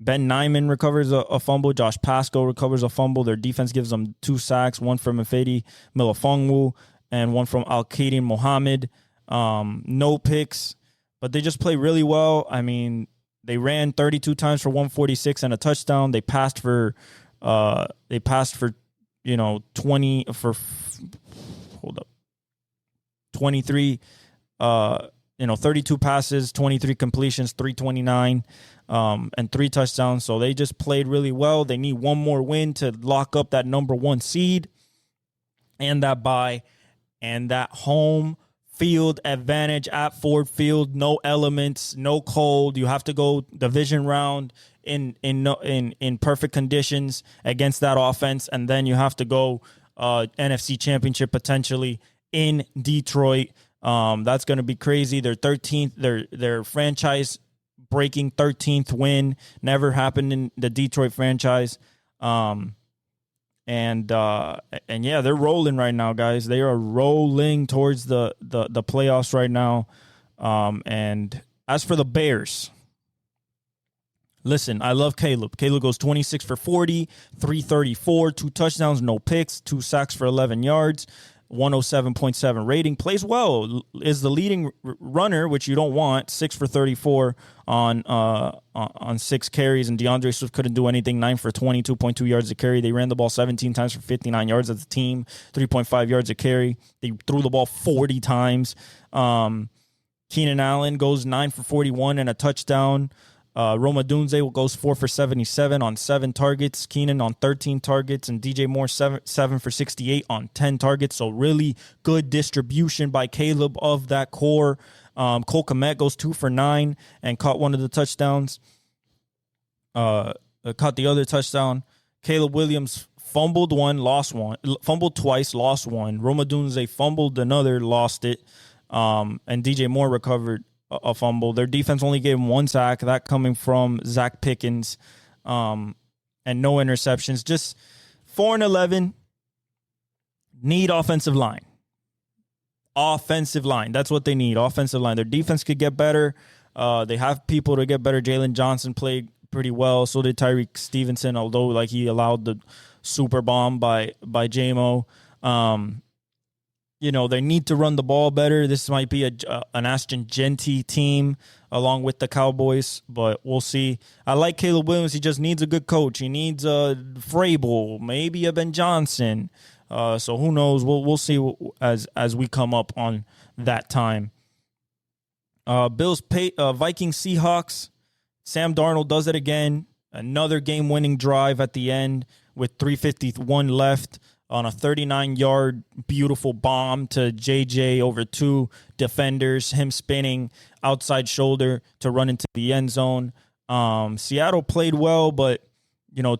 [SPEAKER 2] Ben Nyman recovers a fumble. Josh Pasco recovers a fumble. Their defense gives them 2 sacks, 1 from Mfedi Melifonwu and 1 from Al-Qadim Mohammed. No picks, but they just play really well. I mean, they ran 32 times for 146 and a touchdown. They passed for 23, 32 passes, 23 completions, 329, and 3 touchdowns. So they just played really well. They need one more win to lock up that number 1 seed and that bye and that home field advantage at Ford Field. No elements, no cold. You have to go division round in perfect conditions against that offense, and then you have to go NFC Championship potentially in Detroit. That's going to be crazy. Their 13th, their franchise breaking 13th win, never happened in the Detroit franchise. And yeah, they're rolling right now, guys. They are rolling towards the playoffs right now. And as for the Bears, listen, I love Caleb. Caleb goes 26 for 40, 334, 2 touchdowns, no picks, 2 sacks for 11 yards, 107.7 rating. Plays well, is the leading runner, which you don't want, 6 for 34 on 6 carries, and DeAndre Swift couldn't do anything, 9 for 22.2 yards a carry. They ran the ball 17 times for 59 yards as a team, 3.5 yards a carry. They threw the ball 40 times. Keenan Allen goes 9 for 41 and a touchdown. Roma Dunze goes 4 for 77 on 7 targets. Keenan on 13 targets. And DJ Moore 7 for 68 on 10 targets. So really good distribution by Caleb of that core. Cole Kmet goes 2 for 9 and caught one of the touchdowns. Caught the other touchdown. Caleb Williams fumbled one, lost one. Fumbled twice, lost one. Roma Dunze fumbled another, lost it. And DJ Moore recovered a fumble. Their defense only gave him 1 sack, that coming from Zach Pickens, and no interceptions. Just 4-11. Need offensive line. Offensive line. That's what they need. Offensive line. Their defense could get better. They have people to get better. Jalen Johnson played pretty well. So did Tyreek Stevenson, although like he allowed the super bomb by JMO. They need to run the ball better. This might be an Ashton Genty team along with the Cowboys, but we'll see. I like Caleb Williams. He just needs a good coach. He needs a Vrabel, maybe a Ben Johnson. So who knows? We'll see as we come up on that time. Vikings Seahawks. Sam Darnold does it again. Another game-winning drive at the end with 3:51 left. On a 39-yard beautiful bomb to JJ over 2 defenders, him spinning outside shoulder to run into the end zone. Seattle played well, but,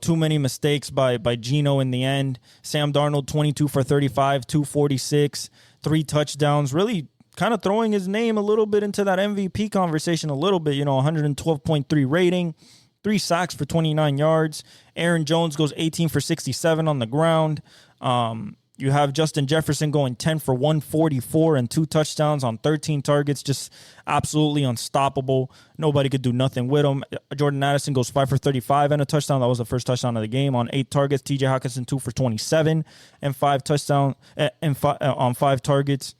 [SPEAKER 2] too many mistakes by Geno in the end. Sam Darnold, 22 for 35, 246, 3 touchdowns, really kind of throwing his name a little bit into that MVP conversation a little bit, 112.3 rating. 3 sacks for 29 yards. Aaron Jones goes 18 for 67 on the ground. You have Justin Jefferson going 10 for 144 and 2 touchdowns on 13 targets. Just absolutely unstoppable. Nobody could do nothing with him. Jordan Addison goes 5 for 35 and a touchdown. That was the first touchdown of the game on 8 targets. TJ Hawkinson 2 for 27 and 5 touchdowns on 5 targets.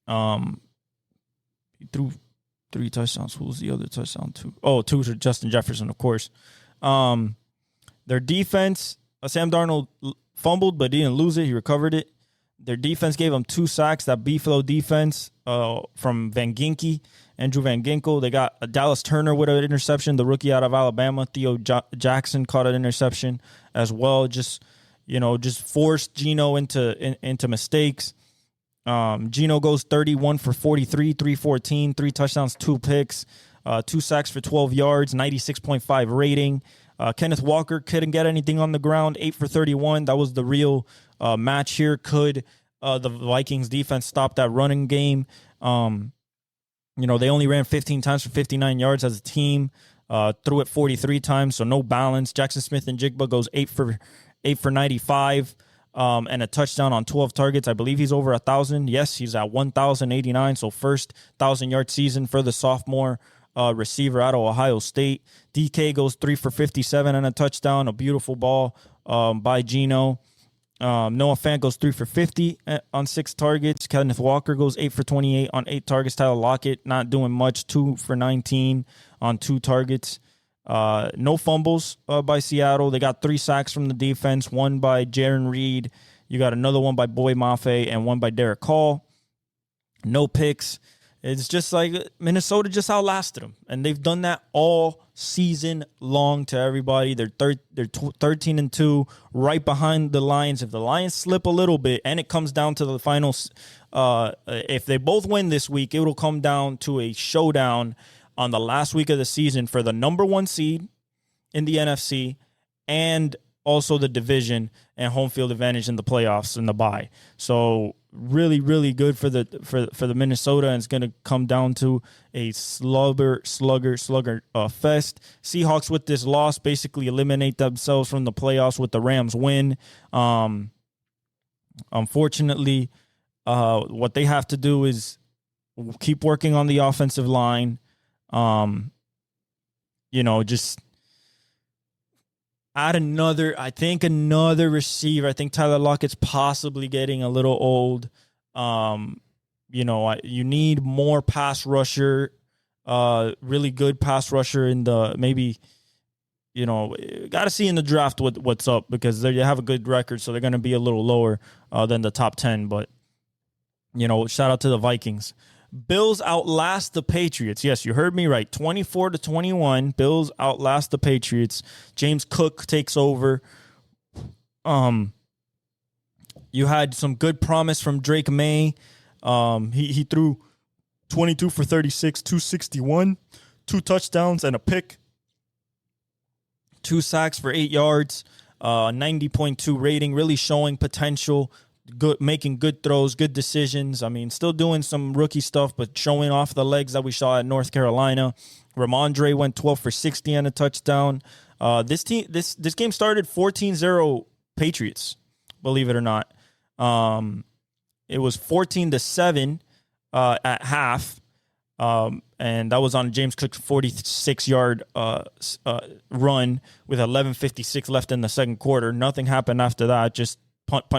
[SPEAKER 2] He threw 3 touchdowns. Who was the other touchdown? 2 to Justin Jefferson, of course. Their defense, Sam Darnold fumbled, but he didn't lose it. He recovered it. Their defense gave them 2 sacks. That Beefalo defense from Andrew Van Ginkel. They got a Dallas Turner with an interception, the rookie out of Alabama. Theo Jackson caught an interception as well. Just forced Geno into mistakes. Geno goes 31 for 43, 314, 3 touchdowns, 2 picks, 2 sacks for 12 yards, 96.5 rating. Kenneth Walker couldn't get anything on the ground, 8 for 31. That was the real match here. Could the Vikings defense stop that running game? They only ran 15 times for 59 yards as a team, threw it 43 times, so no balance. Jackson Smith and Jigba goes 8 for 95. And a touchdown on 12 targets. I believe he's over 1,000. Yes, he's at 1,089. So first 1,000-yard season for the sophomore receiver out of Ohio State. DK goes 3 for 57 and a touchdown. A beautiful ball by Geno. Noah Fant goes 3 for 50 on 6 targets. Kenneth Walker goes 8 for 28 on 8 targets. Tyler Lockett not doing much, 2 for 19 on 2 targets. No fumbles by Seattle. They got 3 sacks from the defense, 1 by Jaron Reed. You got another one by Boy Mafe and 1 by Derek Hall. No picks. It's just like Minnesota just outlasted them, and they've done that all season long to everybody. They're 13-2, right behind the Lions. If the Lions slip a little bit, and it comes down to the finals, if they both win this week, it will come down to a showdown on the last week of the season for the number 1 seed in the NFC and also the division and home field advantage in the playoffs and the bye. So really, really good for the Minnesota, and it's going to come down to a slugger fest. Seahawks with this loss basically eliminate themselves from the playoffs with the Rams win. Unfortunately, what they have to do is keep working on the offensive line. Just add another receiver. I think Tyler Lockett's possibly getting a little old. You need more pass rusher, really good pass rusher in the maybe, got to see in the draft what's up, because they have a good record, so they're going to be a little lower than the top 10. But, shout out to the Vikings. Bills outlast the Patriots. Yes, you heard me right. 24-21. Bills outlast the Patriots. James Cook takes over. You had some good promise from Drake May. He threw 22 for 36, 261, 2 touchdowns and a pick, 2 sacks for 8 yards, 90.2 rating, really showing potential, good, making good throws, good decisions. I mean, still doing some rookie stuff, but showing off the legs that we saw at North Carolina. Ramondre went 12 for 60 and a touchdown. This game started 14-0 Patriots, believe it or not. It was 14-7 at half, and that was on James Cook's 46-yard run with 11:56 left in the second quarter. Nothing happened after that, just punt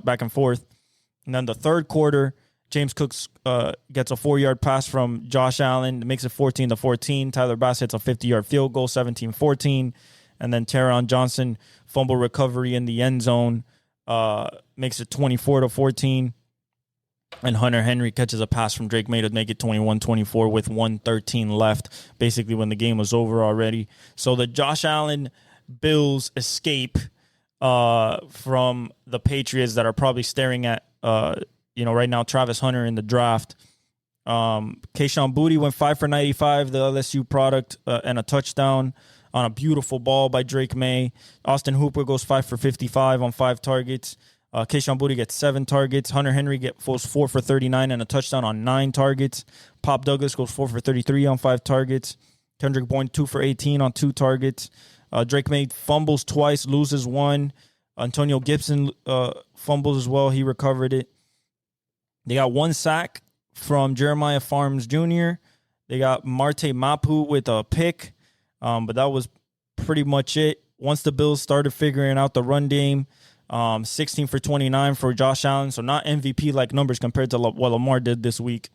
[SPEAKER 2] back and forth. And then the third quarter, James Cook gets a 4-yard pass from Josh Allen, makes it 14-14. Tyler Bass hits a 50-yard field goal, 17-14. And then Taron Johnson, fumble recovery in the end zone, makes it 24-14. And Hunter Henry catches a pass from Drake May to make it 21-24 with 1:13 left, basically when the game was over already. So the Josh Allen Bills escape from the Patriots that are probably staring at, right now, Travis Hunter in the draft. Kayshon Boutte went 5 for 95, the LSU product, and a touchdown on a beautiful ball by Drake May. Austin Hooper goes 5 for 55 on 5 targets. Kayshon Boutte gets 7 targets. Hunter Henry goes 4 for 39 and a touchdown on 9 targets. Pop Douglas goes 4 for 33 on 5 targets. Kendrick Bourne 2 for 18 on 2 targets. Drake May fumbles twice, loses 1. Antonio Gibson fumbles as well. He recovered it. They got 1 sack from Jeremiah Farms Jr. They got Marte Mapu with a pick, but that was pretty much it. Once the Bills started figuring out the run game, 16 for 29 for Josh Allen, so not MVP-like numbers compared to what Lamar did this week.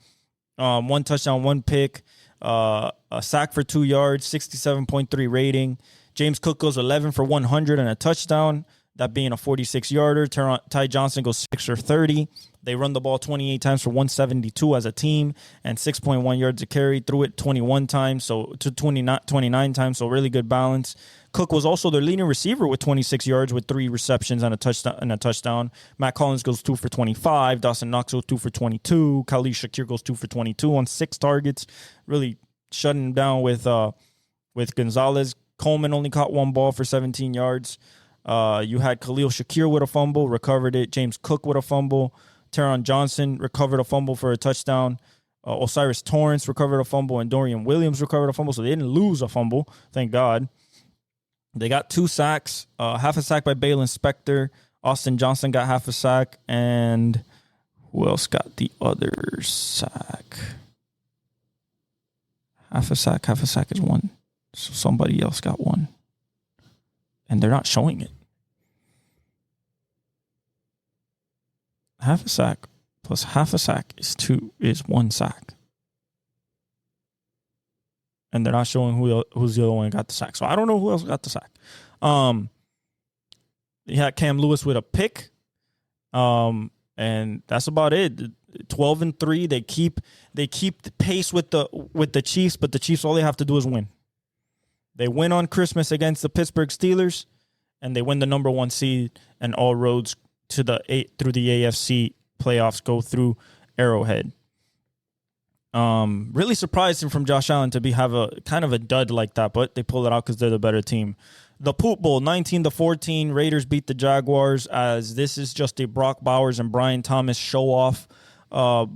[SPEAKER 2] 1 touchdown, 1 pick, a sack for 2 yards, 67.3 rating. James Cook goes 11 for 100 and a touchdown, that being a 46-yarder. Ty Johnson goes 6 for 30. They run the ball 28 times for 172 as a team and 6.1 yards a carry. Threw it 21 times, so to 29 times, so really good balance. Cook was also their leading receiver with 26 yards with 3 receptions and a touchdown. Matt Collins goes 2 for 25. Dawson Knox goes 2 for 22. Khalil Shakir goes 2 for 22 on 6 targets. Really shutting him down with Gonzalez. Coleman only caught 1 ball for 17 yards. You had Khalil Shakir with a fumble, recovered it. James Cook with a fumble. Taron Johnson recovered a fumble for a touchdown. Osiris Torrance recovered a fumble, and Dorian Williams recovered a fumble, so they didn't lose a fumble, thank God. They got 2 sacks, half a sack by Balin Spector. Austin Johnson got half a sack, and who else got the other sack? Half a sack is 1. So somebody else got 1. And they're not showing it. Half a sack plus half a sack is 1 sack. And they're not showing who's the other one who got the sack. So I don't know who else got the sack. You had Cam Lewis with a pick. And that's about it. 12-3. They keep the pace with the Chiefs, but the Chiefs, all they have to do is win. They win on Christmas against the Pittsburgh Steelers, and they win the number 1 seed, and all roads through the AFC playoffs go through Arrowhead. Really surprising from Josh Allen to have a kind of a dud like that, but they pull it out because they're the better team. The Poop Bowl, 19-14. Raiders beat the Jaguars, as this is just a Brock Bowers and Brian Thomas show-off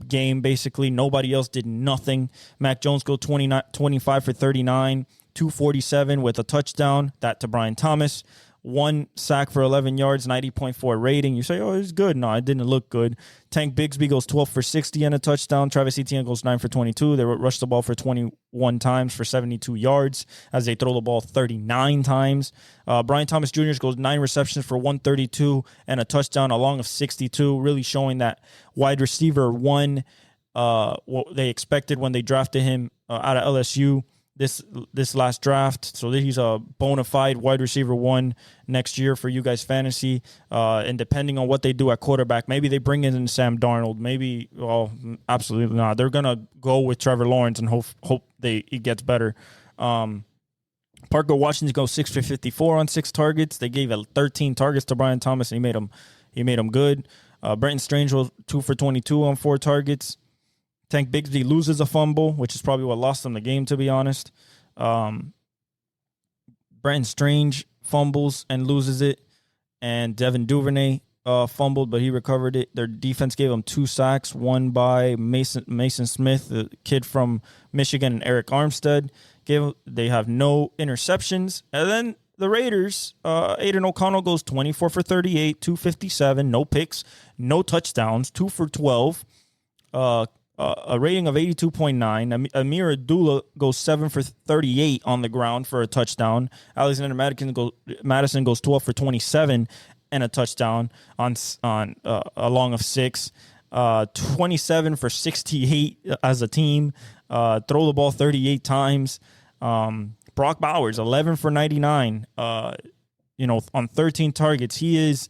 [SPEAKER 2] game, basically. Nobody else did nothing. Mac Jones go 25 for 39, 247 with a touchdown, that to Brian Thomas. 1 sack for 11 yards, 90.4 rating. You say, oh, it's good. No, it didn't look good. Tank Bigsby goes 12 for 60 and a touchdown. Travis Etienne goes 9 for 22. They rushed the ball for 21 times for 72 yards as they throw the ball 39 times. Brian Thomas Jr. goes 9 receptions for 132 and a touchdown, along of 62, really showing that wide receiver 1, what they expected when they drafted him out of LSU. this last draft. So he's a bona fide wide receiver 1 next year for you guys fantasy. And depending on what they do at quarterback, maybe they bring in Sam Darnold. Maybe, well, absolutely not. They're going to go with Trevor Lawrence and hope he gets better. Parker Washington goes 6 for 54 on 6 targets. They gave 13 targets to Brian Thomas, and he made him good. Brenton Strange was 2 for 22 on 4 targets. Tank Bigsby loses a fumble, which is probably what lost them the game, to be honest. Brenton Strange fumbles and loses it, and Devin Duvernay fumbled, but he recovered it. Their defense gave them 2 sacks, one by Mason Smith, the kid from Michigan, and Eric Armstead. They have no interceptions. And then the Raiders, Aiden O'Connell goes 24 for 38, 257, no picks, no touchdowns, 2 for 12, a rating of 82.9. Amir Abdullah goes 7 for 38 on the ground for a touchdown. Alexander Madison goes 12 for 27 and a touchdown on a long of 6. 27 for 68 as a team. Throw the ball 38 times. Brock Bowers, 11 for 99, on 13 targets. He is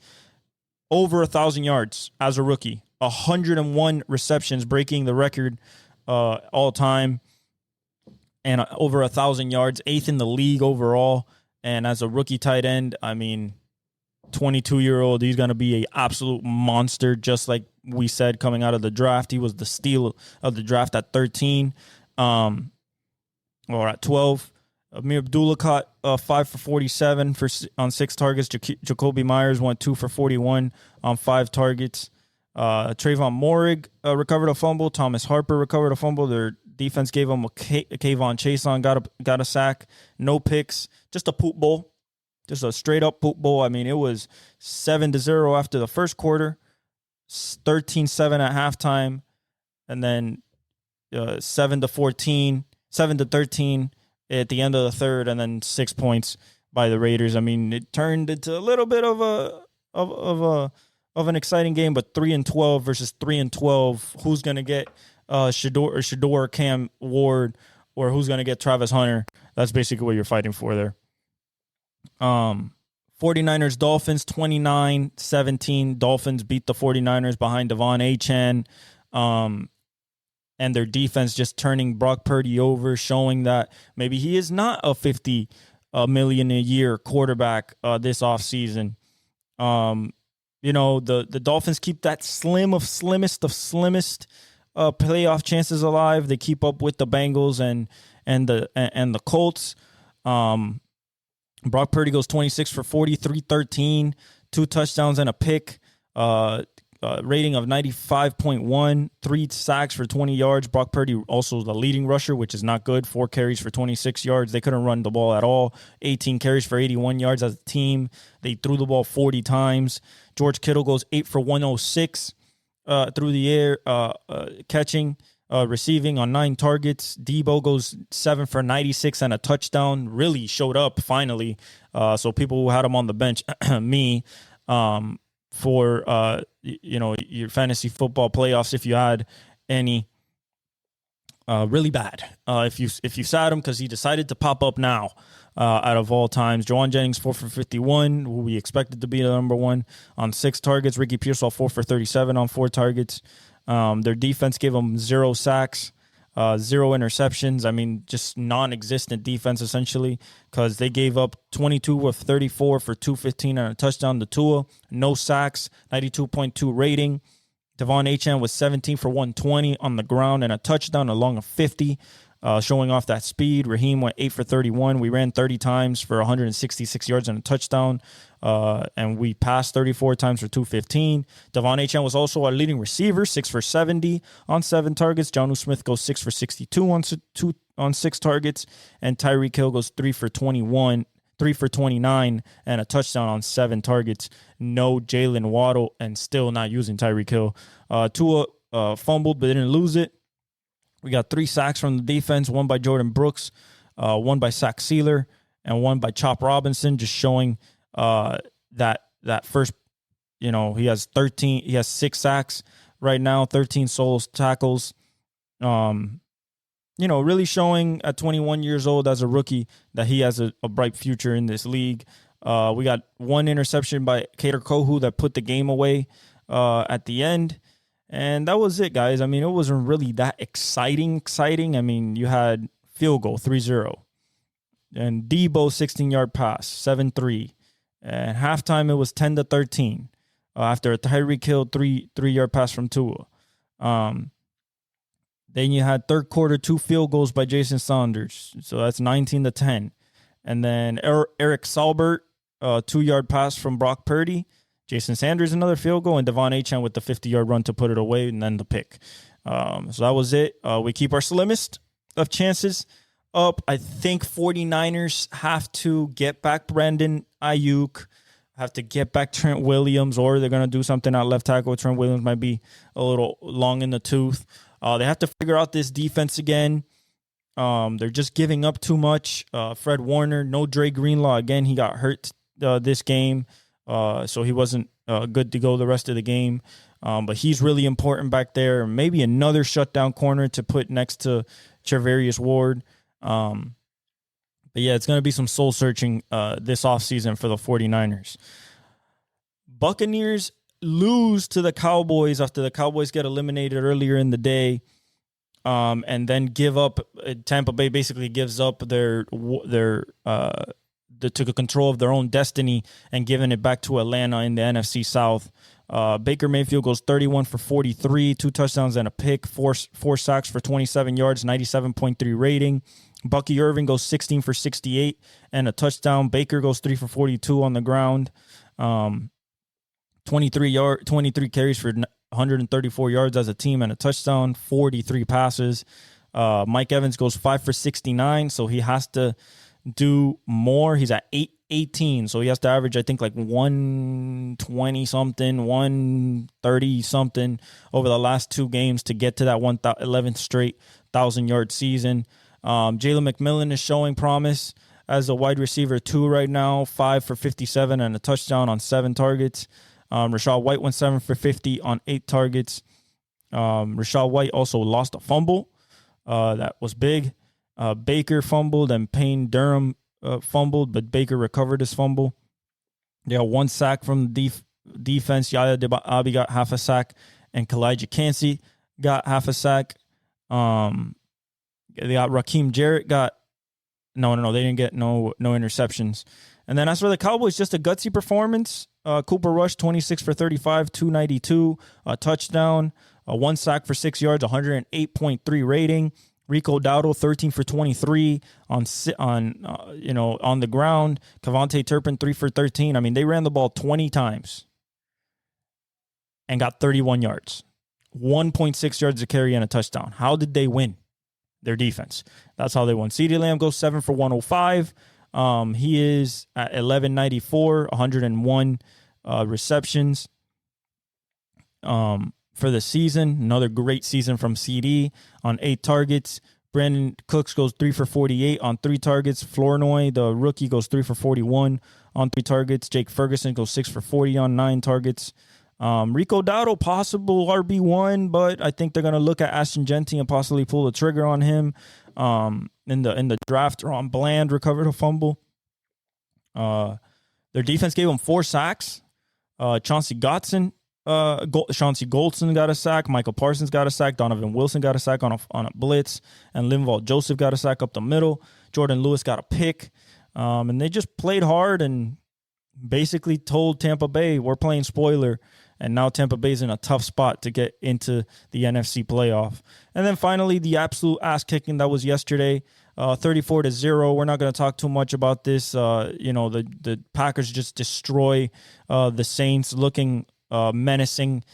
[SPEAKER 2] over 1,000 yards as a rookie. 101 receptions, breaking the record all time, and over 1,000 yards, 8th in the league overall. And as a rookie tight end, 22-year-old, he's going to be an absolute monster, just like we said coming out of the draft. He was the steal of the draft at 13, or at 12. Amir Abdullah caught 5 for 47 on 6 targets. Jacoby Myers went 2 for 41 on 5 targets. Trayvon Morig recovered a fumble. Thomas Harper recovered a fumble. Their defense gave him a Kayvon Chason got a sack. No picks. Just a poop bowl. Just a straight up poop bowl. It was 7-0 after the first quarter, 13-7 at halftime, and then 7-14, 7-13 at the end of the third, and then 6 points by the Raiders. It turned into a little bit of an exciting game, but 3-12 versus 3-12. Who's gonna get Shador, Cam Ward, or who's gonna get Travis Hunter? That's basically what you're fighting for there. 49ers Dolphins 29-17. Dolphins beat the 49ers behind Devon Achane. And their defense just turning Brock Purdy over, showing that maybe he is not a $50 million a year quarterback this offseason. The Dolphins keep that slimmest playoff chances alive. They keep up with the Bengals and the Colts. Brock Purdy goes 26 for 40, 313, 2 touchdowns and a pick. Rating of 95.1, 3 sacks for 20 yards. Brock Purdy also the leading rusher, which is not good. 4 carries for 26 yards. They couldn't run the ball at all. 18 carries for 81 yards as a team. They threw the ball 40 times. George Kittle goes 8 for 106 through the air, catching, receiving on 9 targets. Debo goes 7 for 96 and a touchdown. Really showed up finally. So people who had him on the bench, me, for your fantasy football playoffs, if you had any, really bad. If you sat him because he decided to pop up now, out of all times. Jawan Jennings 4 for 51, who we expected to be the number 1 on 6 targets. Ricky Pearsall 4 for 37 on 4 targets. Their defense gave them 0 sacks. 0 interceptions. Just non-existent defense, essentially, because they gave up 22 of 34 for 215 and a touchdown to Tua. No sacks, 92.2 rating. Devon Achane was 17 for 120 on the ground and a touchdown along of 50, showing off that speed. Raheem went 8 for 31. We ran 30 times for 166 yards and a touchdown. And we passed 34 times for 215. Devon Achane was also our leading receiver, 6 for 70 on 7 targets. Jonnu Smith goes 6 for 62 on 6 targets. And Tyreek Hill goes 3 for 21, 3 for 29, and a touchdown on 7 targets. No Jalen Waddle, and still not using Tyreek Hill. Tua fumbled, but didn't lose it. We got 3 sacks from the defense, 1 by Jordan Brooks, 1 by Zach Sealer, and 1 by Chop Robinson, just showing that first, he has 6 sacks right now, 13 solo tackles. really showing at 21 years old as a rookie that he has a bright future in this league. We got one interception by Kader Kohu that put the game away at the end. And that was it, guys. I mean, it wasn't really that exciting. I mean, you had field goal, 3-0. And Debo, 16-yard pass, 7-3. And halftime, it was 10-13 after a Tyreek Hill three-yard pass from Tua. Then you had third quarter, 2 field goals by Jason Saunders. So that's 19-10. And then Eric Saubert, 2-yard pass from Brock Purdy. Jason Sanders, another field goal, and Devon Achane with the 50-yard run to put it away, and then the pick. So that was it. We keep our slimmest of chances up. I think 49ers have to get back Brandon Ayuk, have to get back Trent Williams, or they're going to do something at left tackle. Trent Williams might be a little long in the tooth. They have to figure out this defense again. They're just giving up too much. Fred Warner, no Dre Greenlaw. Again, he got hurt this game. So he wasn't good to go the rest of the game. But he's really important back there. Maybe another shutdown corner to put next to Charvarius Ward. But yeah, it's going to be some soul searching this offseason for the 49ers. Buccaneers lose to the Cowboys after the Cowboys get eliminated earlier in the day. And then give up. Tampa Bay basically gives up their took control of their own destiny and giving it back to Atlanta in the NFC South. Baker Mayfield goes 31 for 43, 2 touchdowns and a pick, four sacks for 27 yards, 97.3 rating. Bucky Irving goes 16 for 68 and a touchdown. Baker goes 3 for 42 on the ground. 23 carries for 134 yards as a team and a touchdown, 43 passes. Mike Evans goes 5 for 69, so he has to do more. He's at 818, so he has to average, I think, like 120 something, 130 something over the last 2 games to get to that 11th straight 1,000-yard season. Jalen McMillan is showing promise as a wide receiver 2 right now, 5 for 57 and a touchdown on 7 targets. Rachaad White went 7 for 50 on 8 targets. Rachaad White also lost a fumble. That was big. Baker fumbled and Payne Durham fumbled, but Baker recovered his fumble. They got 1 sack from the defense. Yaya Diaby got half a sack, and Kalijah Kancey got half a sack. They got Raheem Jarrett got no. They didn't get no interceptions. And then as for the Cowboys, just a gutsy performance. Cooper Rush, 26 for 35, 292, a touchdown, 1 sack for 6 yards, 108.3 rating. Rico Dowdle, 13 for 23 on the ground. Kevontae Turpin, 3 for 13. I mean, they ran the ball 20 times and got 31 yards, 1.6 yards a carry and a touchdown. How did they win? Their defense. That's how they won. CeeDee Lamb goes 7 for 105. He is at 1194, 101 receptions for the season. Another great season from CD on 8 targets. Brandon Cooks goes 3 for 48 on 3 targets. Flournoy, the rookie, goes 3 for 41 on 3 targets. Jake Ferguson goes 6 for 40 on 9 targets. Rico Dowdle, possible RB1, but I think they're going to look at Ashton Genty and possibly pull the trigger on him. In the draft, Ron Bland recovered a fumble. Their defense gave them 4 sacks. Chauncey Goldson got a sack. Michael Parsons got a sack. Donovan Wilson got a sack on a blitz. And Linval Joseph got a sack up the middle. Jordan Lewis got a pick. And they just played hard and basically told Tampa Bay, we're playing spoiler. And now Tampa Bay's in a tough spot to get into the NFC playoff. And then finally, the absolute ass kicking that was yesterday, 34-0. We're not going to talk too much about this. The Packers just destroy the Saints, looking menacing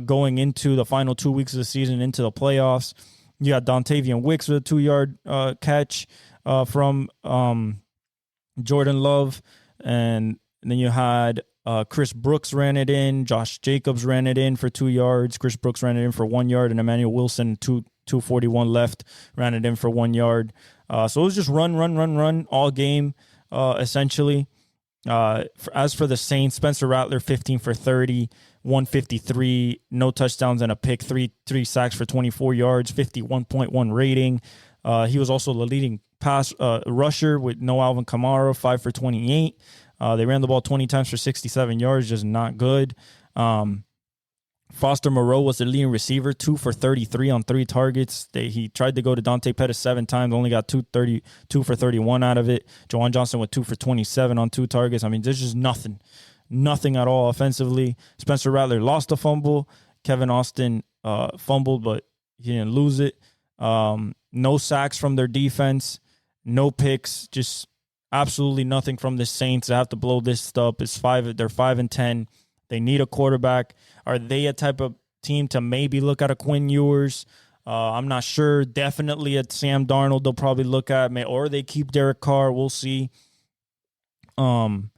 [SPEAKER 2] going into the final 2 weeks of the season, into the playoffs. You got Dontavian Wicks with a 2-yard catch from Jordan Love. And then you had Chris Brooks ran it in. Josh Jacobs ran it in for 2 yards. Chris Brooks ran it in for 1 yard. And Emmanuel Wilson, 2:41 left, ran it in for 1 yard. So it was just run all game, essentially. As for the Saints, Spencer Rattler, 15 for 30, 153, no touchdowns and a pick, three sacks for 24 yards, 51.1 rating. He was also the leading pass rusher with no Alvin Kamara, 5 for 28. They ran the ball 20 times for 67 yards, just not good. Foster Moreau was the leading receiver, 2 for 33 on 3 targets. He tried to go to Dante Pettis 7 times, only got 2 for 31 out of it. Jawan Johnson with 2 for 27 on 2 targets. I mean, there's just nothing at all offensively. Spencer Rattler lost a fumble. Kevin Austin fumbled, but he didn't lose it. No sacks from their defense, no picks, just absolutely nothing from the Saints. They have to blow this stuff. They're 5-10. They need a quarterback. Are they a type of team to maybe look at a Quinn Ewers? I'm not sure. Definitely at Sam Darnold, they'll probably look at, or they keep Derek Carr. We'll see. We'll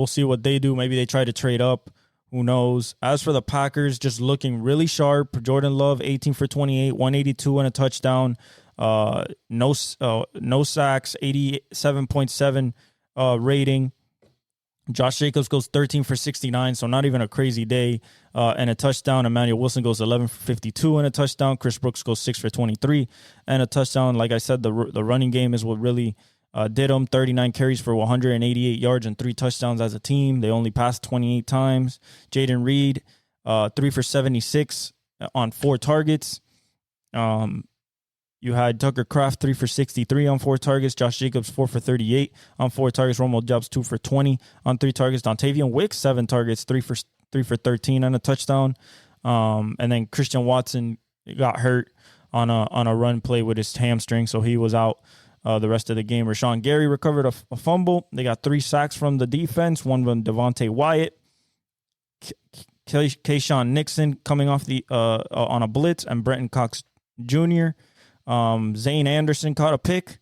[SPEAKER 2] see what they do. Maybe they try to trade up. Who knows? As for the Packers, just looking really sharp. Jordan Love, 18 for 28, 182 and a touchdown. No sacks, 87.7 rating. Josh Jacobs goes 13 for 69, so not even a crazy day, and a touchdown. Emmanuel Wilson goes 11 for 52 and a touchdown. Chris Brooks goes 6 for 23 and a touchdown. Like I said, the running game is what really did them. 39 carries for 188 yards and 3 touchdowns as a team. They only passed 28 times. Jaden Reed, 3 for 76 on 4 targets. You had Tucker Kraft, 3 for 63 on 4 targets. Josh Jacobs, 4 for 38 on 4 targets. Romeo Doubs, 2 for 20 on 3 targets. Dontavian Wicks, 7 targets, 3 for 13 and a touchdown. And then Christian Watson got hurt on a run play with his hamstring, so he was out the rest of the game. Rashawn Gary recovered a fumble. They got 3 sacks from the defense, one from Devontae Wyatt. Kayshawn Nixon coming off on a blitz, and Brenton Cox Jr. Zane Anderson caught a pick,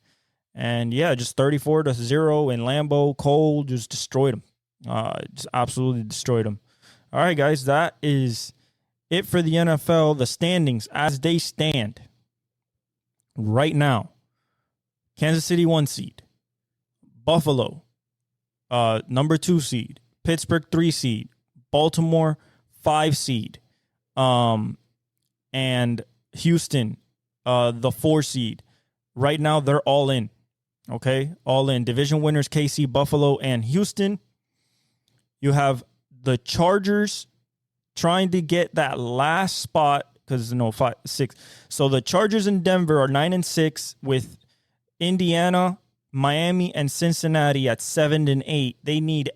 [SPEAKER 2] and just 34-0 in Lambeau. Cole just destroyed him. Just absolutely destroyed him. All right, guys, that is it for the NFL. The standings as they stand right now: Kansas City 1 seed, Buffalo number 2 seed, Pittsburgh 3 seed, Baltimore 5 seed, and Houston the 4 seed. Right now, they're all in. Okay? All in. Division winners, KC, Buffalo, and Houston. You have the Chargers trying to get that last spot because, 5, 6. So the Chargers in Denver are 9-6 with Indiana, Miami, and Cincinnati at 7-8. They need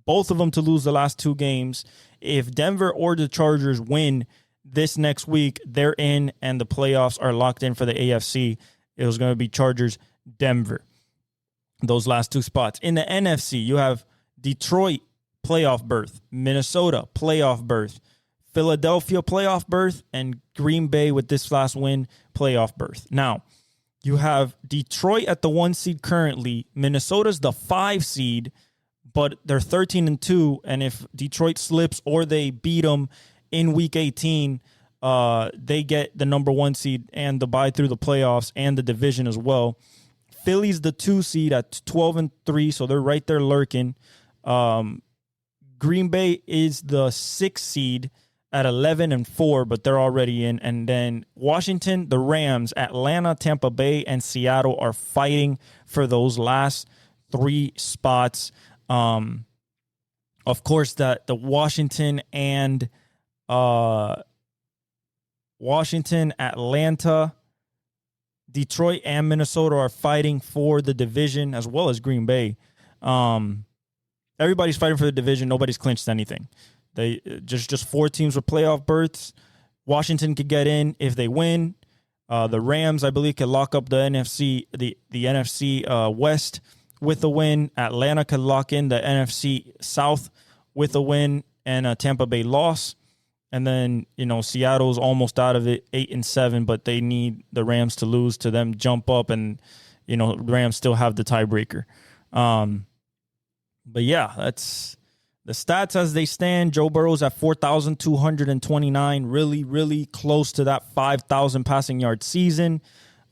[SPEAKER 2] both of them to lose the last 2 games. If Denver or the Chargers win this next week, they're in, and the playoffs are locked in for the AFC. It was going to be Chargers, Denver, those last 2 spots. In the NFC, you have Detroit, playoff berth, Minnesota, playoff berth, Philadelphia, playoff berth, and Green Bay with this last win, playoff berth. Now, you have Detroit at the 1 seed currently. Minnesota's the 5 seed, but they're 13-2, and if Detroit slips or they beat them in Week 18, they get the number 1 seed and the bye through the playoffs and the division as well. Philly's the 2 seed at 12-3, so they're right there lurking. Green Bay is the 6 seed at 11-4, but they're already in. And then Washington, the Rams, Atlanta, Tampa Bay, and Seattle are fighting for those last 3 spots. Of course, the Washington and Washington, Atlanta, Detroit, and Minnesota are fighting for the division, as well as Green Bay. Everybody's fighting for the division. Nobody's clinched anything. They just 4 teams with playoff berths. Washington could get in if they win. The Rams, I believe, could lock up the NFC, the NFC West with a win. Atlanta could lock in the NFC South with a win and a Tampa Bay loss. And then, Seattle's almost out of it, 8-7, but they need the Rams to lose to them jump up, and, the Rams still have the tiebreaker. But yeah, that's the stats as they stand. Joe Burrow's at 4,229, really, really close to that 5,000 passing yard season.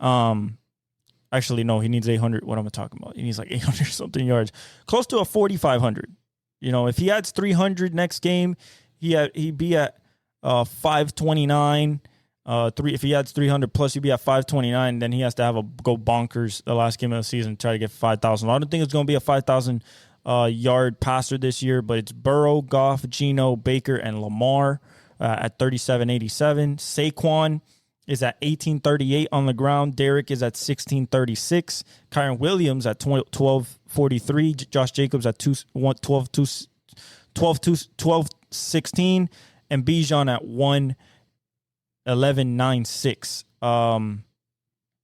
[SPEAKER 2] Actually, no, he needs 800. What am I talking about? He needs like 800 something yards, close to a 4,500. If he adds 300 next game, he'd be at 529. If he adds 300 plus, he'd be at 529. Then he has to have go bonkers the last game of the season to try to get 5,000. I don't think it's going to be a 5,000 yard passer this year, but it's Burrow, Goff, Geno, Baker, and Lamar at 37.87. Saquon is at 18.38 on the ground. Derek is at 16.36. Kyren Williams at 12.43. Josh Jacobs at 12.16. And Bijan at 11.96.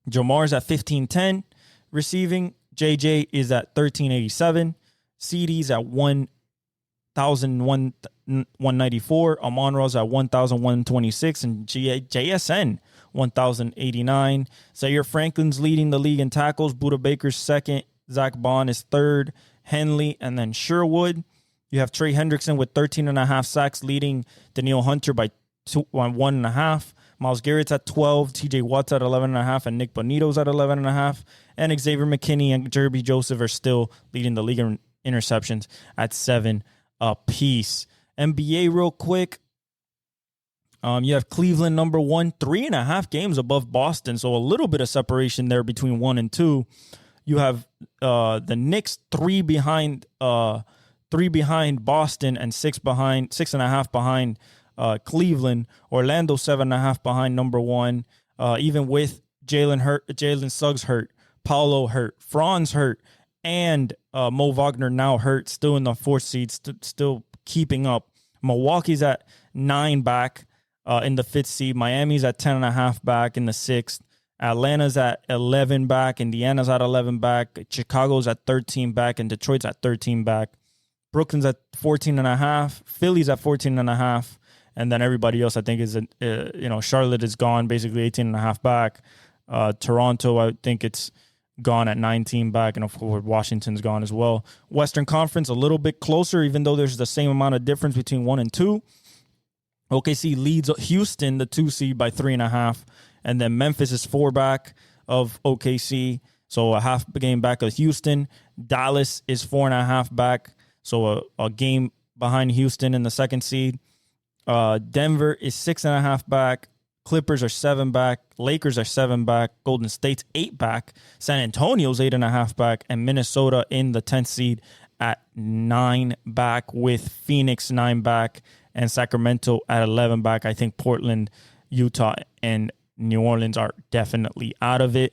[SPEAKER 2] Jamar's at 15.10 receiving. JJ is at 13.87. CD's at 1,194. Amon-Ra's at 1,126. And JSN 1,089. Zaire Franklin's leading the league in tackles. Buda Baker's second. Zach Bond is third. Henley, and then Sherwood. You have Trey Hendrickson with 13.5 sacks, leading Daniil Hunter by 1.5. Myles Garrett's at 12. TJ Watt's at 11.5. And Nick Bonito's at 11.5. And Xavier McKinney and Jerby Joseph are still leading the league in interceptions at 7 apiece. NBA real quick. You have Cleveland number 1, 3.5 games above Boston, so a little bit of separation there between 1 and 2. You have the Knicks 3 behind Boston and 6.5 behind Cleveland. Orlando 7.5 behind number 1. Even with Jalen Suggs hurt, Paolo hurt, Franz hurt, and Mo Wagner now hurt, still in the 4th seed, still keeping up. Milwaukee's at 9 back in the 5th seed. Miami's at 10.5 back in the 6th. Atlanta's at 11 back. Indiana's at 11 back. Chicago's at 13 back, and Detroit's at 13 back. Brooklyn's at 14.5. Philly's at 14.5. And then everybody else, I think, is, Charlotte is gone, basically 18.5 back. Toronto, I think it's gone at 19 back, and of course Washington's gone as well. Western Conference a little bit closer, even though there's the same amount of difference between 1 and 2. OKC leads Houston, the 2 seed, by 3.5, and then Memphis is 4 back of OKC, so a half game back of Houston. Dallas is 4.5 back, so a game behind Houston in the 2nd seed. Denver is 6.5 back. Clippers are 7 back. Lakers are 7 back. Golden State's 8 back. San Antonio's 8.5 back. And Minnesota in the 10th seed at 9 back, with Phoenix 9 back and Sacramento at 11 back. I think Portland, Utah, and New Orleans are definitely out of it.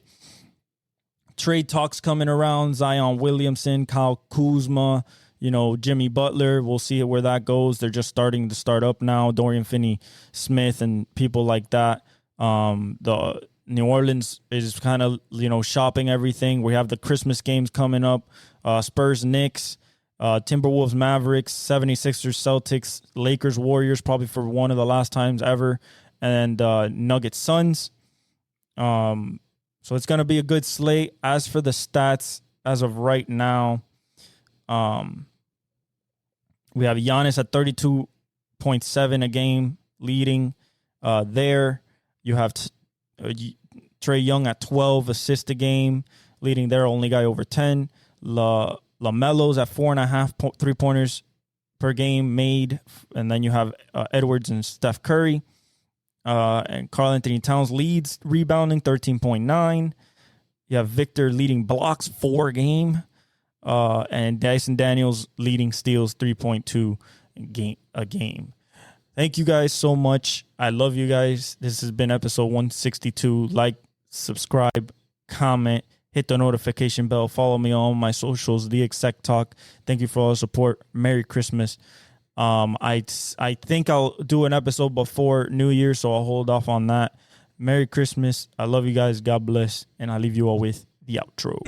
[SPEAKER 2] Trade talks coming around. Zion Williamson, Kyle Kuzma, Jimmy Butler. We'll see where that goes. They're just starting to start up now. Dorian Finney-Smith and people like that. The New Orleans is kind of, shopping everything. We have the Christmas games coming up. Spurs, Knicks, Timberwolves, Mavericks, 76ers, Celtics, Lakers, Warriors, probably for one of the last times ever, and Nuggets, Suns. So it's going to be a good slate. As for the stats, as of right now, we have Giannis at 32.7 a game, leading there. You have Trae Young at 12 assists a game, leading there, only guy over 10. LaMelo's at 4.5 3-pointers per game made. And then you have Edwards and Steph Curry. And Karl Anthony Towns leads rebounding, 13.9. You have Victor leading blocks 4 a game. And Dyson Daniels leading steals 3.2 a game. Thank you guys so much. I love you guys. This has been episode 162. Like, subscribe, comment, hit the notification bell. Follow me on my socials, the Exec Talk. Thank you for all the support. Merry Christmas. I think I'll do an episode before New Year, so I'll hold off on that. Merry Christmas. I love you guys. God bless. And I leave you all with the outro.